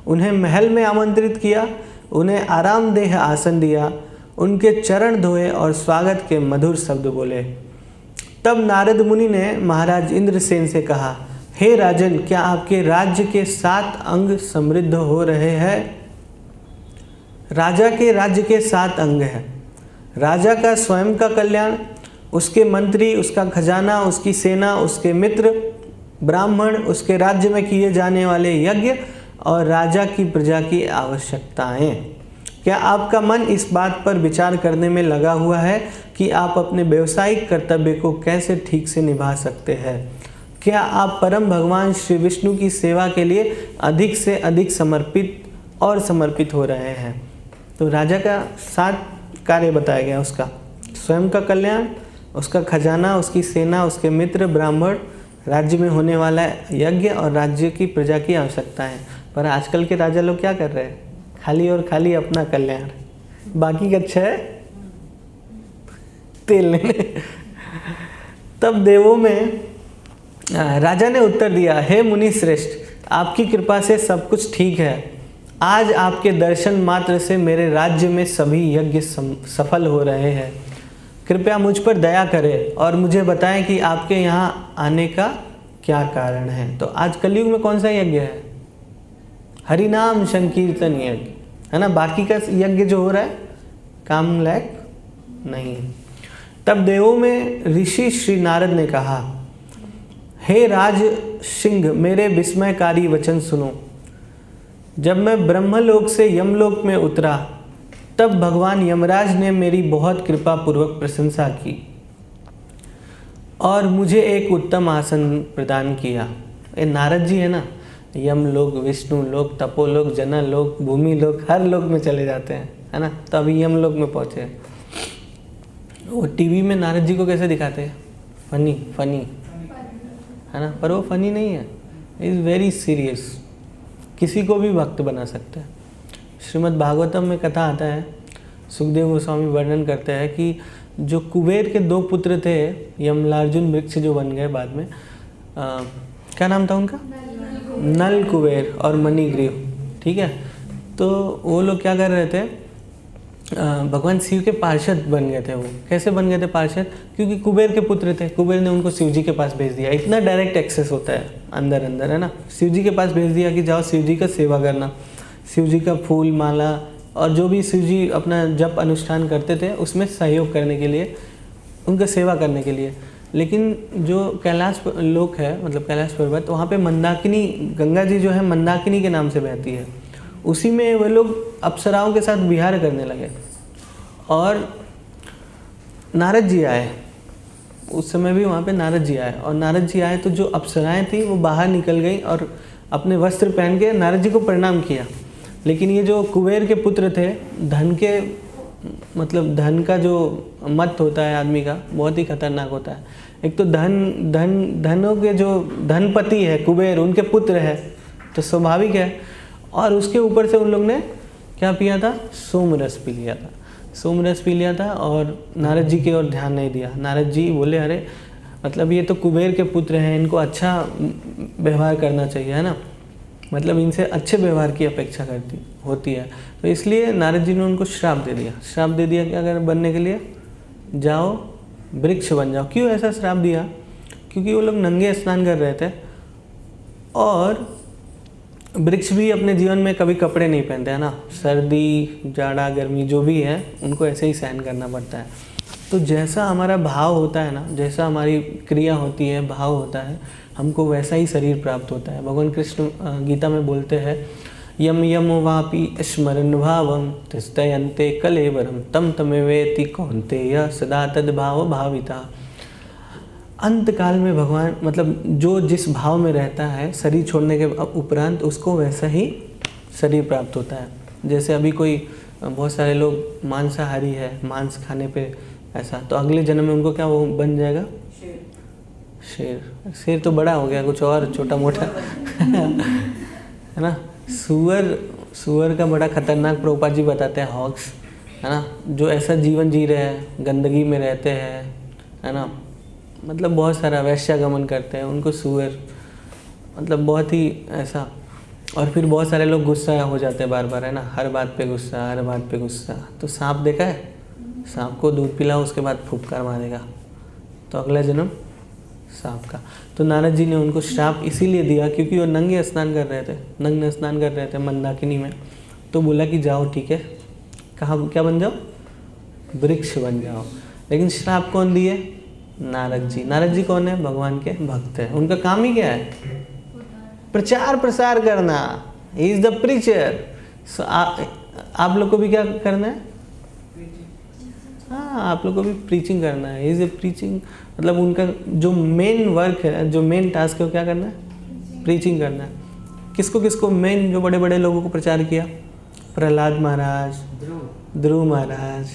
उन्हें महल में आमंत्रित किया, उन्हें आरामदेह आसन दिया, उनके चरण धोए और स्वागत के मधुर शब्द बोले। तब नारद मुनि ने महाराज इंद्रसेन से कहा, हे राजन, क्या आपके राज्य के 7 अंग समृद्ध हो रहे हैं? राजा के राज्य के 7 अंग हैं। राजा का स्वयं का कल्याण, उसके मंत्री, उसका खजाना, उसकी सेना, उसके मित्र, ब्राह्मण, उसके राज्य में किए जाने वाले यज्ञ और राजा की प्रजा की आवश्यकताएं। क्या आपका मन इस बात पर विचार करने में लगा हुआ है कि आप अपने व्यवसायिक कर्तव्य को कैसे ठीक से निभा सकते हैं? क्या आप परम भगवान श्री विष्णु की सेवा के लिए अधिक से अधिक समर्पित हो रहे हैं? तो राजा का 7 कार्य बताया गया, उसका स्वयं का कल्याण, उसका खजाना, उसकी सेना, उसके मित्र, ब्राह्मण, राज्य में होने वाला यज्ञ और राज्य की प्रजा की आवश्यकताएं। पर आजकल के राजा लोग क्या कर रहे हैं? खाली और खाली अपना कल्याण, बाकी का अच्छा है तेल लेने। तब देवों में राजा ने उत्तर दिया, हे मुनि श्रेष्ठ, आपकी कृपा से सब कुछ ठीक है। आज आपके दर्शन मात्र से मेरे राज्य में सभी यज्ञ सफल हो रहे हैं। कृपया मुझ पर दया करें और मुझे बताएं कि आपके यहाँ आने का क्या कारण है। तो आज कलयुग में कौन सा यज्ञ है? हरिनाम संकीर्तन यज्ञ है ना। बाकी का यज्ञ जो हो रहा है काम लायक नहीं। तब देवों में ऋषि श्री नारद ने कहा, हे राज सिंह, मेरे विस्मयकारी वचन सुनो। जब मैं ब्रह्मलोक से यमलोक में उतरा तब भगवान यमराज ने मेरी बहुत कृपा पूर्वक प्रशंसा की और मुझे एक उत्तम आसन प्रदान किया। ये नारद जी है ना, यमलोक, विष्णु लोक, तपोलोक, जनलोक, भूमि लोक, हर लोक में चले जाते हैं, है ना। तो अभी यमलोक में पहुँचे। वो टीवी में नारद जी को कैसे दिखाते हैं? फनी है ना, पर वो फनी नहीं है, इज़ वेरी सीरियस। किसी को भी भक्त बना सकते हैं। श्रीमद् भागवतम में कथा आता है, सुखदेव गोस्वामी वर्णन करते हैं कि जो कुबेर के 2 पुत्र थे, यमलार्जुन वृक्ष जो बन गए बाद में, क्या नाम था उनका? नल कुबेर और मणिग्रीव, ठीक है। तो वो लोग क्या कर रहे थे? भगवान शिव के पार्षद बन गए थे। वो कैसे बन गए थे पार्षद? क्योंकि कुबेर के पुत्र थे, कुबेर ने उनको शिव जी के पास भेज दिया। इतना डायरेक्ट एक्सेस होता है अंदर है ना। शिव जी के पास भेज दिया कि जाओ शिव जी का सेवा करना, शिव जी का फूल माला और जो भी शिव जी अपना जप अनुष्ठान करते थे उसमें सहयोग करने के लिए, उनका सेवा करने के लिए। लेकिन जो कैलाश लोक है, मतलब कैलाश पर्वत, वहाँ पे मंदाकिनी, गंगा जी जो है मंदाकिनी के नाम से बहती है। उसी में वे लोग अप्सराओं के साथ विहार करने लगे और नारद जी आए। उस समय भी वहाँ पे नारद जी आए और नारद जी आए तो जो अप्सराएं थी वो बाहर निकल गई और अपने वस्त्र पहन के नारद जी को प्रणाम किया। लेकिन ये जो कुबेर के पुत्र थे, धन के मतलब धन का जो मत होता है आदमी का, बहुत ही खतरनाक होता है। एक तो धनों के जो धनपति है कुबेर, उनके पुत्र है तो स्वाभाविक है। और उसके ऊपर से उन लोग ने क्या पिया था? सोमरस पी लिया था। सोमरस पी लिया था और नारद जी की ओर ध्यान नहीं दिया। नारद जी बोले, अरे मतलब ये तो कुबेर के पुत्र हैं, इनको अच्छा व्यवहार करना चाहिए, है ना, मतलब इनसे अच्छे व्यवहार की अपेक्षा होती है। तो इसलिए नारद जी ने उनको श्राप दे दिया। श्राप दे दिया कि अगर बनने के लिए जाओ वृक्ष बन जाओ। क्यों ऐसा श्राप दिया? क्योंकि वो लोग नंगे स्नान कर रहे थे और वृक्ष भी अपने जीवन में कभी कपड़े नहीं पहनते, है ना। सर्दी, जाड़ा, गर्मी जो भी है उनको ऐसे ही सहन करना पड़ता है। तो जैसा हमारा भाव होता है ना, जैसा हमारी क्रिया होती है, भाव होता है, हमको वैसा ही शरीर प्राप्त होता है। भगवान कृष्ण गीता में बोलते हैं, यम यम वापि स्मरण भावम तिष्ठन्ते कलेवरम तम तमेवेति कौन्तेय सदा तद्भाव भाविता। अंत काल में भगवान मतलब जो जिस भाव में रहता है शरीर छोड़ने के उपरांत, उसको वैसा ही शरीर प्राप्त होता है। जैसे अभी कोई बहुत सारे लोग मांसाहारी है, मांस खाने पे ऐसा, तो अगले जन्म में उनको क्या वो बन जाएगा? शेर। शेर तो बड़ा हो गया, कुछ और छोटा मोटा है ना। सुअर का बड़ा खतरनाक प्रभुपाद जी बताते हैं, हॉक्स, है ना, जो ऐसा जीवन जी रहे हैं, गंदगी में रहते हैं, है ना, मतलब बहुत सारा वैश्यागमन करते हैं, उनको सुअर मतलब बहुत ही ऐसा। और फिर बहुत सारे लोग गुस्सा हो जाते हैं बार बार, है ना, हर बात पे गुस्सा, हर बात पे गुस्सा। तो सांप देखा है? सांप को दूध पिलाओ उसके बाद फुफकार मारेगा, तो अगला जन्म सांप का। तो नारद जी ने उनको श्राप इसीलिए दिया क्योंकि वो नंगे स्नान कर रहे थे, नग्न स्नान कर रहे थे मंदाकिनी में। तो बोला कि जाओ ठीक है, कहाँ क्या बन जाओ, वृक्ष बन जाओ। लेकिन श्राप कौन दिए, नारद जी। नारद जी कौन है, भगवान के भक्त हैं। उनका काम ही क्या है, प्रचार प्रसार करना। He is the preacher. So आप लोग को भी क्या करना है, हाँ आप लोग को भी प्रीचिंग करना है। इज ए प्रीचिंग, मतलब उनका जो मेन वर्क है, जो मेन टास्क है वो क्या करना है, प्रीचिंग करना है। किसको किसको, मेन जो बड़े बड़े लोगों को प्रचार किया, प्रहलाद महाराज, ध्रुव महाराज,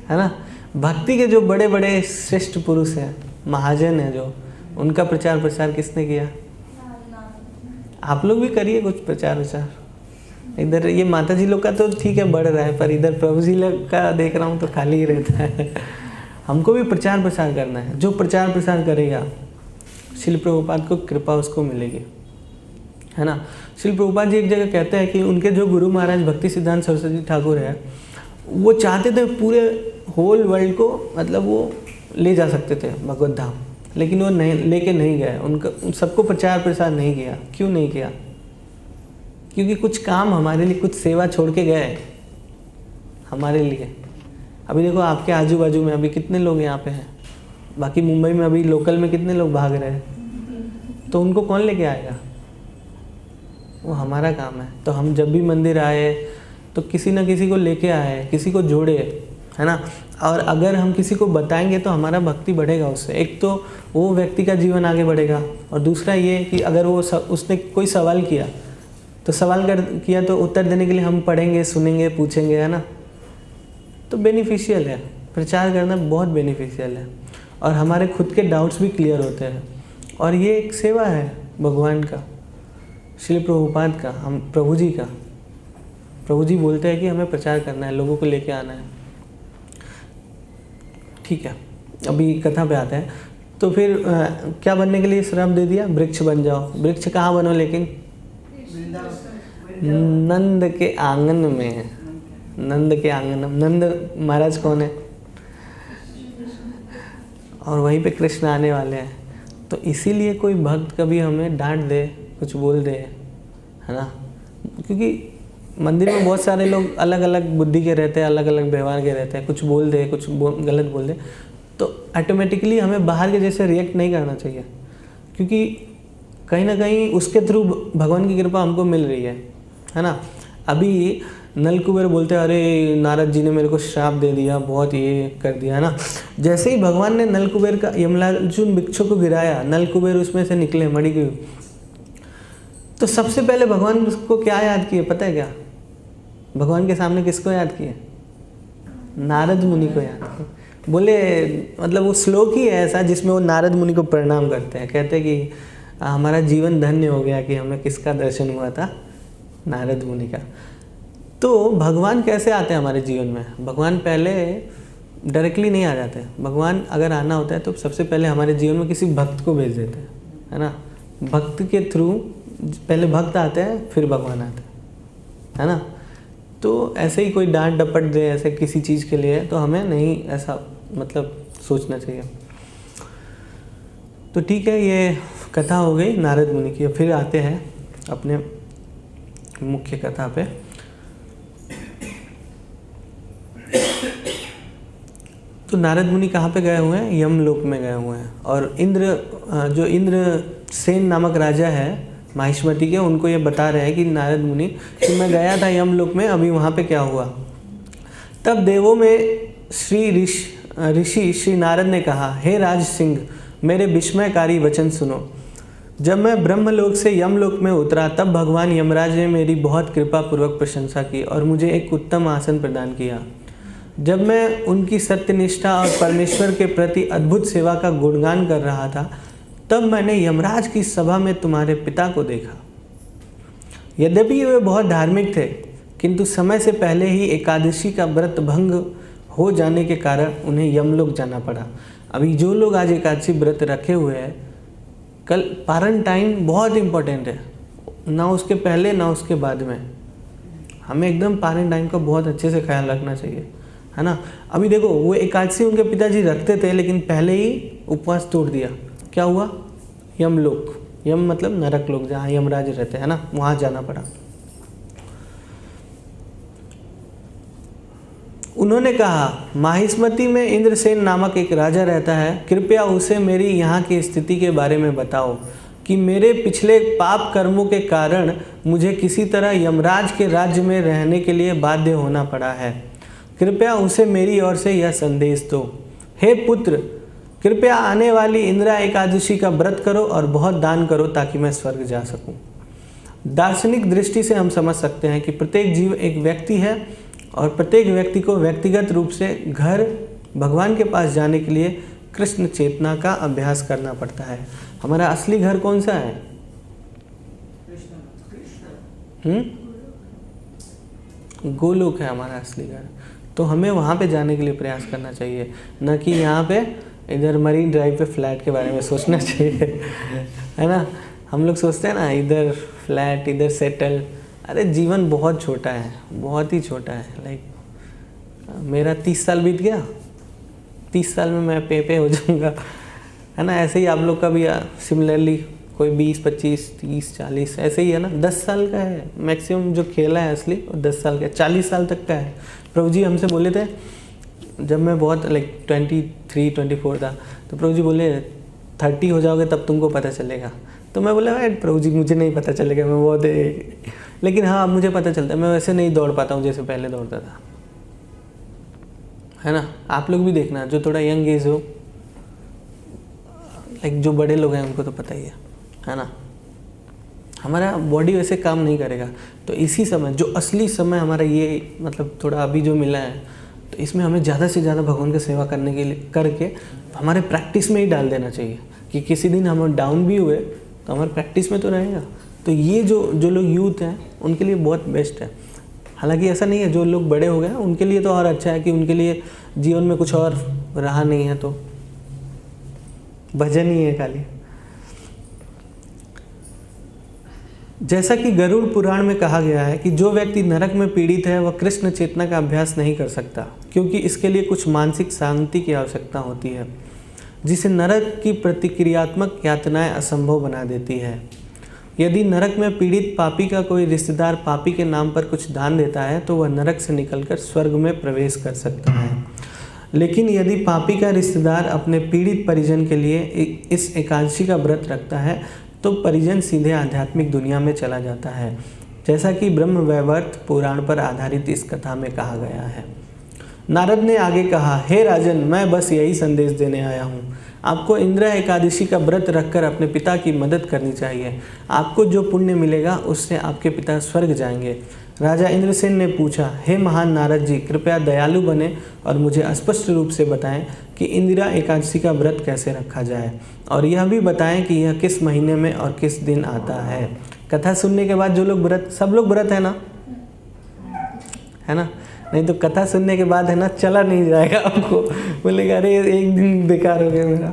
है ना। भक्ति के जो बड़े बड़े श्रेष्ठ पुरुष हैं, महाजन हैं जो, उनका प्रचार प्रसार किसने किया, आप लोग भी करिए कुछ प्रचार प्रसार। इधर ये माता जी लोग का तो ठीक है बढ़ रहा है, पर इधर प्रभु जी लोग का देख रहा हूँ तो खाली ही रहता है। हमको भी प्रचार प्रसार करना है। जो प्रचार प्रसार करेगा श्रील प्रभुपाद को कृपा उसको मिलेगी, है ना। श्रील प्रभुपाद जी एक जगह कहते हैं कि उनके जो गुरु महाराज भक्ति सिद्धांत सरस्वती ठाकुर है, वो चाहते थे पूरे होल वर्ल्ड को, मतलब वो ले जा सकते थे भगवत धाम, लेकिन वो नहीं लेके नहीं गए। उनका सबको प्रचार प्रसार नहीं किया। क्यों नहीं किया, क्योंकि कुछ काम हमारे लिए, कुछ सेवा छोड़ के गए हमारे लिए। अभी देखो आपके आजू बाजू में अभी कितने लोग यहाँ पे हैं, बाकी मुंबई में अभी लोकल में कितने लोग भाग रहे हैं, तो उनको कौन लेके आएगा, वो हमारा काम है। तो हम जब भी मंदिर आए तो किसी न किसी को लेके आए, किसी को जोड़े, है ना। और अगर हम किसी को बताएंगे तो हमारा भक्ति बढ़ेगा उससे। एक तो वो व्यक्ति का जीवन आगे बढ़ेगा, और दूसरा ये कि अगर वो उसने कोई सवाल किया तो किया तो उत्तर देने के लिए हम पढ़ेंगे, सुनेंगे, पूछेंगे, है ना। तो बेनिफिशियल है, प्रचार करना बहुत बेनिफिशियल है, और हमारे खुद के डाउट्स भी क्लियर होते हैं। और ये एक सेवा है भगवान का, श्री प्रभुपाद का, हम प्रभु जी का। प्रभु जी बोलते हैं कि हमें प्रचार करना है, लोगों को लेके आना है। ठीक है, अभी कथा पे आते हैं। तो फिर क्या बनने के लिए श्राप दे दिया, वृक्ष बन जाओ। वृक्ष कहाँ बनो, लेकिन नंद के आंगन में। नंद के आंगन, नंद महाराज कौन है, और वहीं पे कृष्ण आने वाले हैं। तो इसीलिए कोई भक्त कभी हमें डांट दे, कुछ बोल दे, है ना, क्योंकि मंदिर में बहुत सारे लोग अलग अलग बुद्धि के रहते हैं, अलग अलग व्यवहार के रहते हैं। कुछ बोल दे, कुछ गलत बोल दे, तो ऑटोमेटिकली हमें बाहर के जैसे रिएक्ट नहीं करना चाहिए, क्योंकि कहीं ना कहीं उसके थ्रू भगवान की कृपा हमको मिल रही है ना। अभी नलकुबेर बोलते हैं, अरे नारद जी ने मेरे को श्राप दे दिया, बहुत ये कर दिया, है ना। जैसे ही भगवान ने नलकुबेर का, यमलार्जुन भिक्षु को गिराया, नलकुबेर उसमें से निकले मड़ी गई, तो सबसे पहले भगवान उसको क्या याद किए पता है क्या, भगवान के सामने किसको याद किए, नारद मुनि को याद किए। बोले मतलब वो श्लोक ही है ऐसा जिसमें वो नारद मुनि को प्रणाम करते हैं, कहते हैं कि हमारा जीवन धन्य हो गया कि हमें किसका दर्शन हुआ था, नारद मुनि का। तो भगवान कैसे आते हैं हमारे जीवन में, भगवान पहले डायरेक्टली नहीं आ जाते। भगवान अगर आना होता है तो सबसे पहले हमारे जीवन में किसी भक्त को भेज देते हैं, है ना। भक्त के थ्रू पहले भक्त आते हैं, फिर भगवान आते हैं, है ना। तो ऐसे ही कोई डांट डपट दे ऐसे किसी चीज़ के लिए, तो हमें नहीं ऐसा मतलब सोचना चाहिए। तो ठीक है, ये कथा हो गई नारद मुनि की। फिर आते हैं अपने मुख्य कथा पे। तो नारद मुनि कहाँ पे गए हुए हैं, यमलोक में गए हुए हैं। और जो इंद्रसेन नामक राजा है माहिष्मती के, उनको ये बता रहे हैं कि नारद मुनि कि मैं गया था यमलोक में, अभी वहाँ पे क्या हुआ। तब देवों में ऋषि श्री नारद ने कहा, हे राज सिंह, मेरे विस्मयकारी वचन सुनो। जब मैं ब्रह्मलोक से यमलोक में उतरा, तब भगवान यमराज ने मेरी बहुत कृपा पूर्वक प्रशंसा की और मुझे एक उत्तम आसन प्रदान किया। जब मैं उनकी सत्यनिष्ठा और परमेश्वर के प्रति अद्भुत सेवा का गुणगान कर रहा था, तब मैंने यमराज की सभा में तुम्हारे पिता को देखा। यद्यपि वे बहुत धार्मिक थे, किंतु समय से पहले ही एकादशी का व्रत भंग हो जाने के कारण उन्हें यमलोक जाना पड़ा। अभी जो लोग आज एकादशी व्रत रखे हुए हैं, कल पारण टाइम बहुत इम्पोर्टेंट है, ना उसके पहले ना उसके बाद में। हमें एकदम पारण टाइम का बहुत अच्छे से ख्याल रखना चाहिए। है ना। अभी देखो वो एकादशी उनके पिताजी रखते थे, लेकिन पहले ही उपवास तोड़ दिया, क्या हुआ, यमलोक, यम मतलब नरक लोक, जहाँ यमराज रहते हैं ना, वहाँ जाना पड़ा। उन्होंने कहा, माहिष्मति में इंद्रसेन नामक एक राजा रहता है, कृपया उसे मेरी यहाँ की स्थिति के बारे में बताओ कि मेरे पिछले पाप कर्मों के कारण मुझे किसी तरह यमराज के राज्य में रहने के लिए बाध्य होना पड़ा है। कृपया उसे मेरी ओर से यह संदेश दो। हे पुत्र, कृपया आने वाली इंदिरा एकादशी का व्रत करो और बहुत दान करो ताकि मैं स्वर्ग जा सकूं। दार्शनिक दृष्टि से हम समझ सकते हैं कि प्रत्येक जीव एक व्यक्ति है और प्रत्येक व्यक्ति को व्यक्तिगत रूप से घर भगवान के पास जाने के लिए कृष्ण चेतना का अभ्यास करना पड़ता है। हमारा असली घर कौन सा है? गोलोक है हमारा असली घर। तो हमें वहाँ पे जाने के लिए प्रयास करना चाहिए, न कि यहाँ पे इधर मरीन ड्राइव पे फ्लैट के बारे में सोचना चाहिए, है ना। हम लोग सोचते हैं ना, इधर फ्लैट, इधर सेटल। अरे जीवन बहुत छोटा है, बहुत ही छोटा है। लाइक मेरा 30 साल बीत गया, 30 साल में मैं पे हो जाऊंगा, है ना। ऐसे ही आप लोग का भी सिमिलरली कोई 20, 25, 30, 40 ऐसे ही है ना। 10 साल का है मैक्सिमम जो खेला है असली, और 10 साल का है, 40 साल तक का है। प्रभु जी हमसे बोले थे जब मैं बहुत लाइक 23, 24 था, तो प्रभु जी बोले 30 हो जाओगे तब तुमको पता चलेगा। तो मैं बोला प्रभु जी मुझे नहीं पता चलेगा, मैं बहुत लेकिन हाँ अब मुझे पता चलता है। मैं वैसे नहीं दौड़ पाता हूँ जैसे पहले दौड़ता था, है ना। आप लोग भी देखना, जो थोड़ा यंग एज हो, लाइक जो बड़े लोग हैं उनको तो पता ही है ना। हमारा बॉडी वैसे काम नहीं करेगा। तो इसी समय जो असली समय हमारा ये मतलब थोड़ा अभी जो मिला है, तो इसमें हमें ज़्यादा से ज़्यादा भगवान की सेवा करने के लिए करके हमारे प्रैक्टिस में ही डाल देना चाहिए कि किसी दिन हम डाउन भी हुए तो हमारे प्रैक्टिस में तो रहेगा। तो ये जो लोग यूथ हैं उनके लिए बहुत बेस्ट है। हालांकि ऐसा नहीं है जो लोग बड़े हो गए हैं उनके लिए तो और अच्छा है कि उनके लिए जीवन में कुछ और रहा नहीं है, तो भजन ही है खाली। जैसा कि गरुड़ पुराण में कहा गया है कि जो व्यक्ति नरक में पीड़ित है वह कृष्ण चेतना का अभ्यास नहीं कर सकता, क्योंकि इसके लिए कुछ मानसिक शांति की आवश्यकता होती है, जिसे नरक की प्रतिक्रियात्मक यातनाएं असंभव बना देती है। यदि नरक में पीड़ित पापी का कोई रिश्तेदार पापी के नाम पर कुछ दान देता है तो वह नरक से निकलकर स्वर्ग में प्रवेश कर सकता है। लेकिन यदि पापी का रिश्तेदार अपने पीड़ित परिजन के लिए इस एकादशी का व्रत रखता है तो परिजन सीधे आध्यात्मिक दुनिया में चला जाता है, जैसा कि ब्रह्म वैवर्त पुराण पर आधारित इस कथा में कहा गया है। नारद ने आगे कहा, हे राजन, मैं बस यही संदेश देने आया हूँ। आपको इंदिरा एकादशी का व्रत रखकर अपने पिता की मदद करनी चाहिए। आपको जो पुण्य मिलेगा उससे आपके पिता स्वर्ग जाएंगे। राजा इंद्रसेन ने पूछा, हे महान नारद जी, कृपया दयालु बने और मुझे स्पष्ट रूप से बताएं कि इंदिरा एकादशी का व्रत कैसे रखा जाए, और यह भी बताएं कि यह किस महीने में और किस दिन आता है। कथा सुनने के बाद जो लोग व्रत, सब लोग व्रत है ना, नहीं तो कथा सुनने के बाद है ना चला नहीं जाएगा आपको, बोलेगा अरे एक दिन बेकार हो गया मेरा।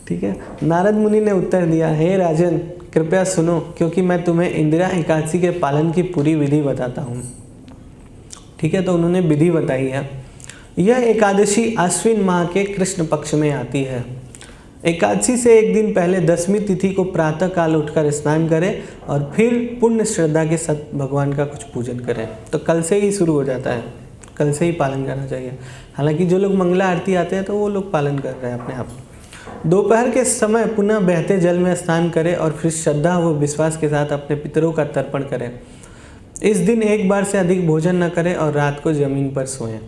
ठीक है। नारद मुनि ने उत्तर दिया, हे राजन, कृपया सुनो, क्योंकि मैं तुम्हें इंदिरा एकादशी के पालन की पूरी विधि बताता हूँ। ठीक है। तो उन्होंने विधि बताई है। यह एकादशी आश्विन माह के कृष्ण पक्ष में आती है। एकादशी से एक दिन पहले 10वीं तिथि को प्रातः काल उठकर स्नान करें और फिर पुण्य श्रद्धा के साथ भगवान का कुछ पूजन करें। तो कल से ही शुरू हो जाता है, कल से ही पालन करना चाहिए। हालांकि जो लोग मंगला आरती आते हैं तो वो लोग पालन कर रहे हैं अपने आप। दोपहर के समय पुनः बहते जल में स्नान करें और फिर श्रद्धा व विश्वास के साथ अपने पितरों का तर्पण करें। इस दिन एक बार से अधिक भोजन न करें और रात को जमीन पर सोएं।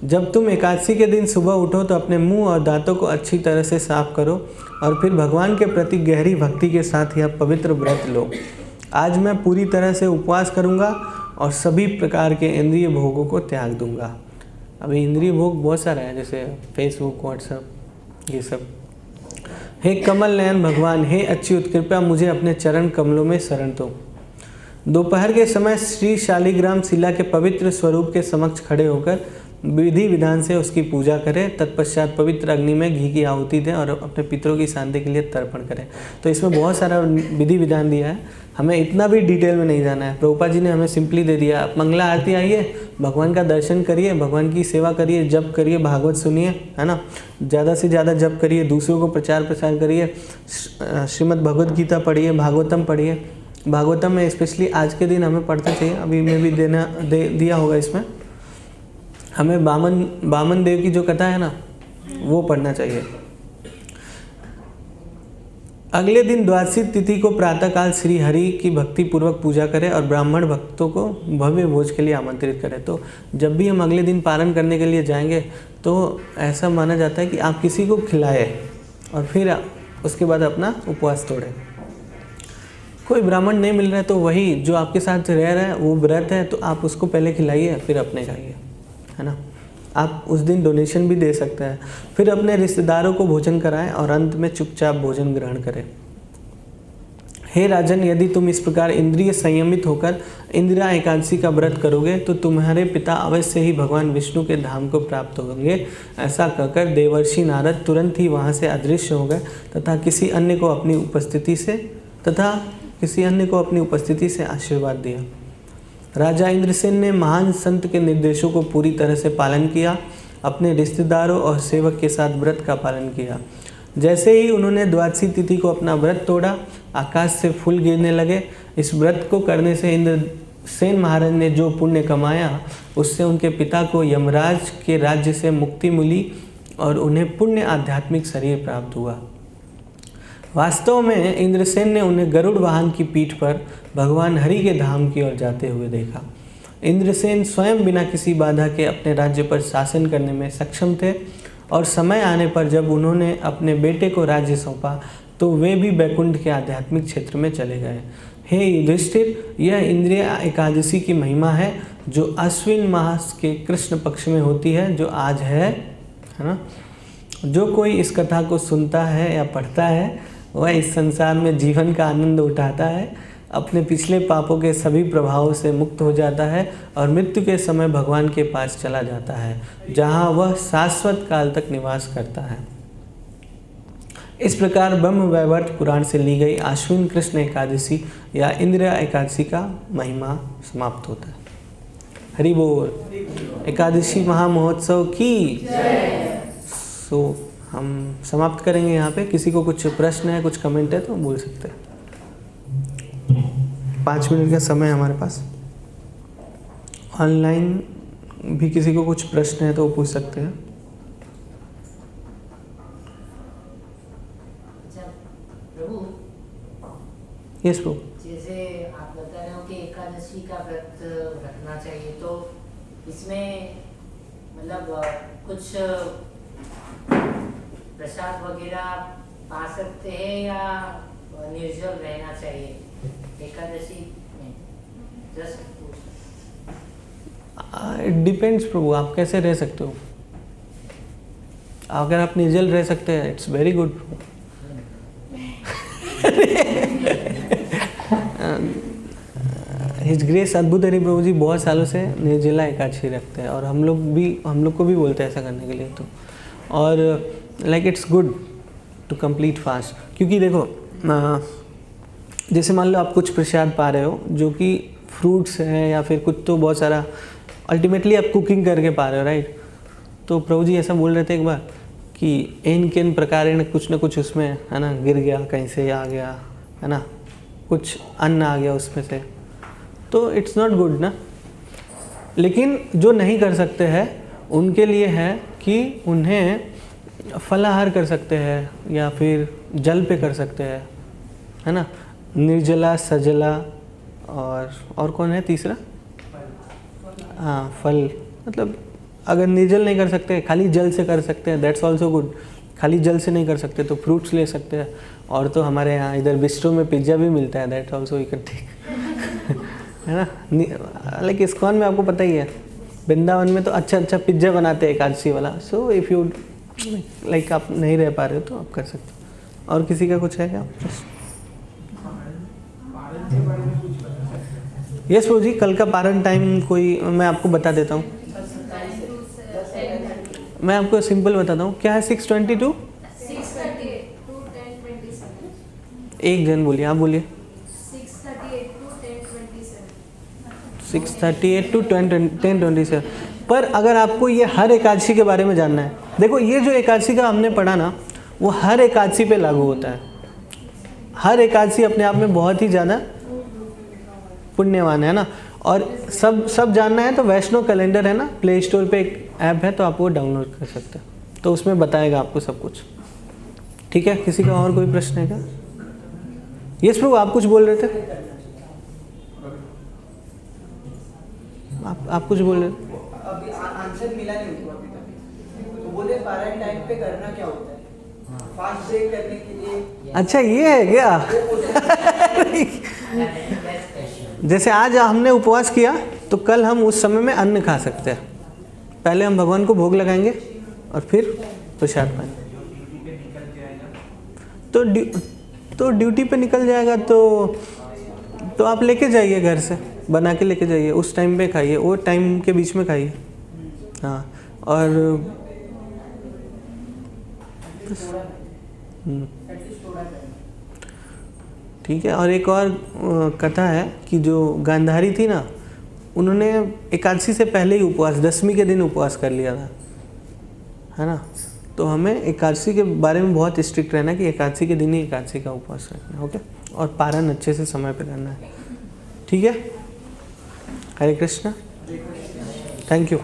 जब तुम एकादशी के दिन सुबह उठो तो अपने मुंह और दांतों को अच्छी तरह से साफ करो और फिर भगवान के प्रति गहरी भक्ति के साथ यह पवित्र व्रत लो। आज मैं पूरी तरह से उपवास करूंगा और सभी प्रकार के इंद्रिय भोगों को त्याग दूंगा। अभी इंद्रिय भोग बहुत सारा है, जैसे फेसबुक, व्हाट्सएप, ये सब। हे कमल नयन भगवान, हे अच्युत, कृपया मुझे अपने चरण कमलों में शरण दो। दोपहर के समय श्री शालिग्राम शिला के पवित्र स्वरूप के समक्ष खड़े होकर विधि विधान से उसकी पूजा करें, तत्पश्चात पवित्र अग्नि में घी की आहुति दें और अपने पितरों की शांति के लिए तर्पण करें। तो इसमें बहुत सारा विधि विधान दिया है, हमें इतना भी डिटेल में नहीं जाना है। प्रभुपाद जी ने हमें सिंपली दे दिया, आप मंगला आरती आइए, भगवान का दर्शन करिए, भगवान की सेवा करिए, जप करिए, भागवत सुनिए, है ना, ज़्यादा से ज़्यादा जप करिए, दूसरों को प्रचार प्रसार करिए, श्रीमद् भगवद गीता पढ़िए, भागवतम पढ़िए। भागवतम में स्पेशली आज के दिन हमें पढ़ना चाहिए, अभी मैं भी दिया होगा इसमें, हमें बामन देव की जो कथा है ना वो पढ़ना चाहिए। अगले दिन द्वादशी तिथि को प्रातःकाल श्री हरि की भक्ति पूर्वक पूजा करें और ब्राह्मण भक्तों को भव्य भोज के लिए आमंत्रित करें। तो जब भी हम अगले दिन पारण करने के लिए जाएंगे तो ऐसा माना जाता है कि आप किसी को खिलाएं और फिर उसके बाद अपना उपवास तोड़ें। कोई ब्राह्मण नहीं मिल रहा है तो वही जो आपके साथ रह रहा है वो व्रत है, तो आप उसको पहले खिलाइए फिर अपने खाइए, है ना। आप उस दिन डोनेशन भी दे सकते हैं, फिर अपने रिश्तेदारों को भोजन कराएं और अंत में चुपचाप भोजन ग्रहण करें। हे राजन, यदि तुम इस प्रकार इंद्रिय संयमित होकर इंदिरा एकादशी का व्रत करोगे तो तुम्हारे पिता अवश्य ही भगवान विष्णु के धाम को प्राप्त होंगे। ऐसा कहकर देवर्षि नारद तुरंत ही वहाँ से अदृश्य हो गए तथा किसी अन्य को अपनी उपस्थिति से आशीर्वाद दिया। राजा इंद्रसेन ने महान संत के निर्देशों को पूरी तरह से पालन किया, अपने रिश्तेदारों और सेवक के साथ व्रत का पालन किया। जैसे ही उन्होंने द्वादशी तिथि को अपना व्रत तोड़ा, आकाश से फूल गिरने लगे। इस व्रत को करने से इंद्रसेन महाराज ने जो पुण्य कमाया उससे उनके पिता को यमराज के राज्य से मुक्ति मिली और उन्हें पुण्य आध्यात्मिक शरीर प्राप्त हुआ। वास्तव में इंद्रसेन ने उन्हें गरुड़ वाहन की पीठ पर भगवान हरि के धाम की ओर जाते हुए देखा। इंद्रसेन स्वयं बिना किसी बाधा के अपने राज्य पर शासन करने में सक्षम थे और समय आने पर जब उन्होंने अपने बेटे को राज्य सौंपा तो वे भी बैकुंठ के आध्यात्मिक क्षेत्र में चले गए। हे युधिष्ठिर, यह इंद्रिय एकादशी की महिमा है जो अश्विन मास के कृष्ण पक्ष में होती है, जो आज है ना। जो कोई इस कथा को सुनता है या पढ़ता है वह इस संसार में जीवन का आनंद उठाता है, अपने पिछले पापों के सभी प्रभावों से मुक्त हो जाता है और मृत्यु के समय भगवान के पास चला जाता है, जहाँ वह शाश्वत काल तक निवास करता है। इस प्रकार ब्रह्म वैवर्त पुराण से ली गई आश्विन कृष्ण एकादशी या इंदिरा एकादशी का महिमा समाप्त होता है। हरि बोल। एकादशी महामहोत्सव की सो हम समाप्त करेंगे यहाँ पे। किसी को कुछ प्रश्न है, कुछ कमेंट है तो बोल सकते हैं। 5 मिनट का समय है हमारे पास। ऑनलाइन भी किसी को कुछ प्रश्न है तो वो पूछ सकते हैं। प्रभु, यस प्रभु। जैसे आप बता रहे हो कि एकादशी का व्रत रखना चाहिए, तो इसमें मतलब कुछ प्रसाद वगैरह पा सकते हैं या निर्जल रहना चाहिए एकादशी में? जस्ट इट डिपेंड्स प्रभु, आप कैसे रह सकते हो। अगर आप निर्जल रह सकते हैं it's very good. His grace अद्भुत हरि प्रभु जी बहुत सालों से निर्जला एकादशी रखते हैं और हम लोग को भी बोलते हैं ऐसा करने के लिए। तो और like it's good to complete fast, क्योंकि देखो जैसे मान लो आप कुछ प्रसाद पा रहे हो जो कि फ्रूट्स हैं या फिर कुछ, तो बहुत सारा अल्टीमेटली आप कुकिंग करके पा रहे हो, राइट। तो प्रभु जी ऐसा बोल रहे थे एक बार कि इन किन प्रकार कुछ ना कुछ उसमें है ना गिर गया, कहीं से आ गया, है ना, कुछ अन्न आ गया उसमें से, तो इट्स नॉट गुड ना। लेकिन जो नहीं कर सकते हैं उनके लिए है कि उन्हें फलाहार कर सकते हैं या फिर जल पे कर सकते हैं, है ना। निर्जला, सजला और कौन है तीसरा? हाँ, फल। मतलब अगर निर्जल नहीं कर सकते खाली जल से कर सकते हैं, दैट्स ऑल्सो गुड। खाली जल से नहीं कर सकते तो फ्रूट्स ले सकते हैं। और तो हमारे यहाँ इधर बिस्ट्रो में पिज्ज़ा भी मिलता है, दैट्स ऑल्सो इकट्ठी है ना। लाइक इस्कॉन में आपको पता ही है, वृंदावन में तो अच्छा पिज्ज़ा बनाते हैं एकादशी वाला। सो इफ़ यू लाइक आप नहीं रह पा रहे हो तो आप कर सकते हो। और किसी का कुछ है क्या? यस प्रभु जी, कल का पारण टाइम कोई मैं आपको बता देता हूँ। मैं आपको सिंपल बताता हूँ, क्या है 622? 638 to 1027. एक जन बोलिए, आप बोलिए। 638 to 1027. 638 to 1027। पर अगर आपको ये हर एकादशी के बारे में जानना है, देखो ये जो एकादशी का हमने पढ़ा ना, वो हर एकादशी पे लागू होता है। हर एकादशी अपने आप में बहुत ही ज़्यादा पुण्यवान है ना। और सब जानना है तो वैष्णव कैलेंडर है ना, प्ले स्टोर पे एक ऐप है, तो आप वो डाउनलोड कर सकते हैं, तो उसमें बताएगा आपको सब कुछ। ठीक है, किसी का और कोई प्रश्न है क्या? यस प्रभु, आप कुछ बोल रहे थे, आप कुछ बोल रहे थे। अभी आंसर मिला नहीं उनको अभी तक, तो बोले पारायण टाइम पे करना क्या होता है, फास्ट ब्रेक करने के लिए। अच्छा ये है क्या? जैसे आज हमने उपवास किया तो कल हम उस समय में अन्न खा सकते हैं। पहले हम भगवान को भोग लगाएंगे और फिर प्रसाद पाएंगे। तो ड्यूटी पे निकल जाएगा तो आप लेके जाइए, घर से बना के लेके जाइए, उस टाइम पे खाइए, वो टाइम के बीच में खाइए। हाँ, और ठीक है। और एक और कथा है कि जो गांधारी थी ना, उन्होंने एकादशी से पहले ही उपवास, 10वीं के दिन उपवास कर लिया था, है ना। तो हमें एकादशी के बारे में बहुत स्ट्रिक्ट रहना कि एकादशी के दिन ही एकादशी का उपवास रखना है, ओके। और पारण अच्छे से समय पे करना है, ठीक है। हरे कृष्णा, थैंक यू।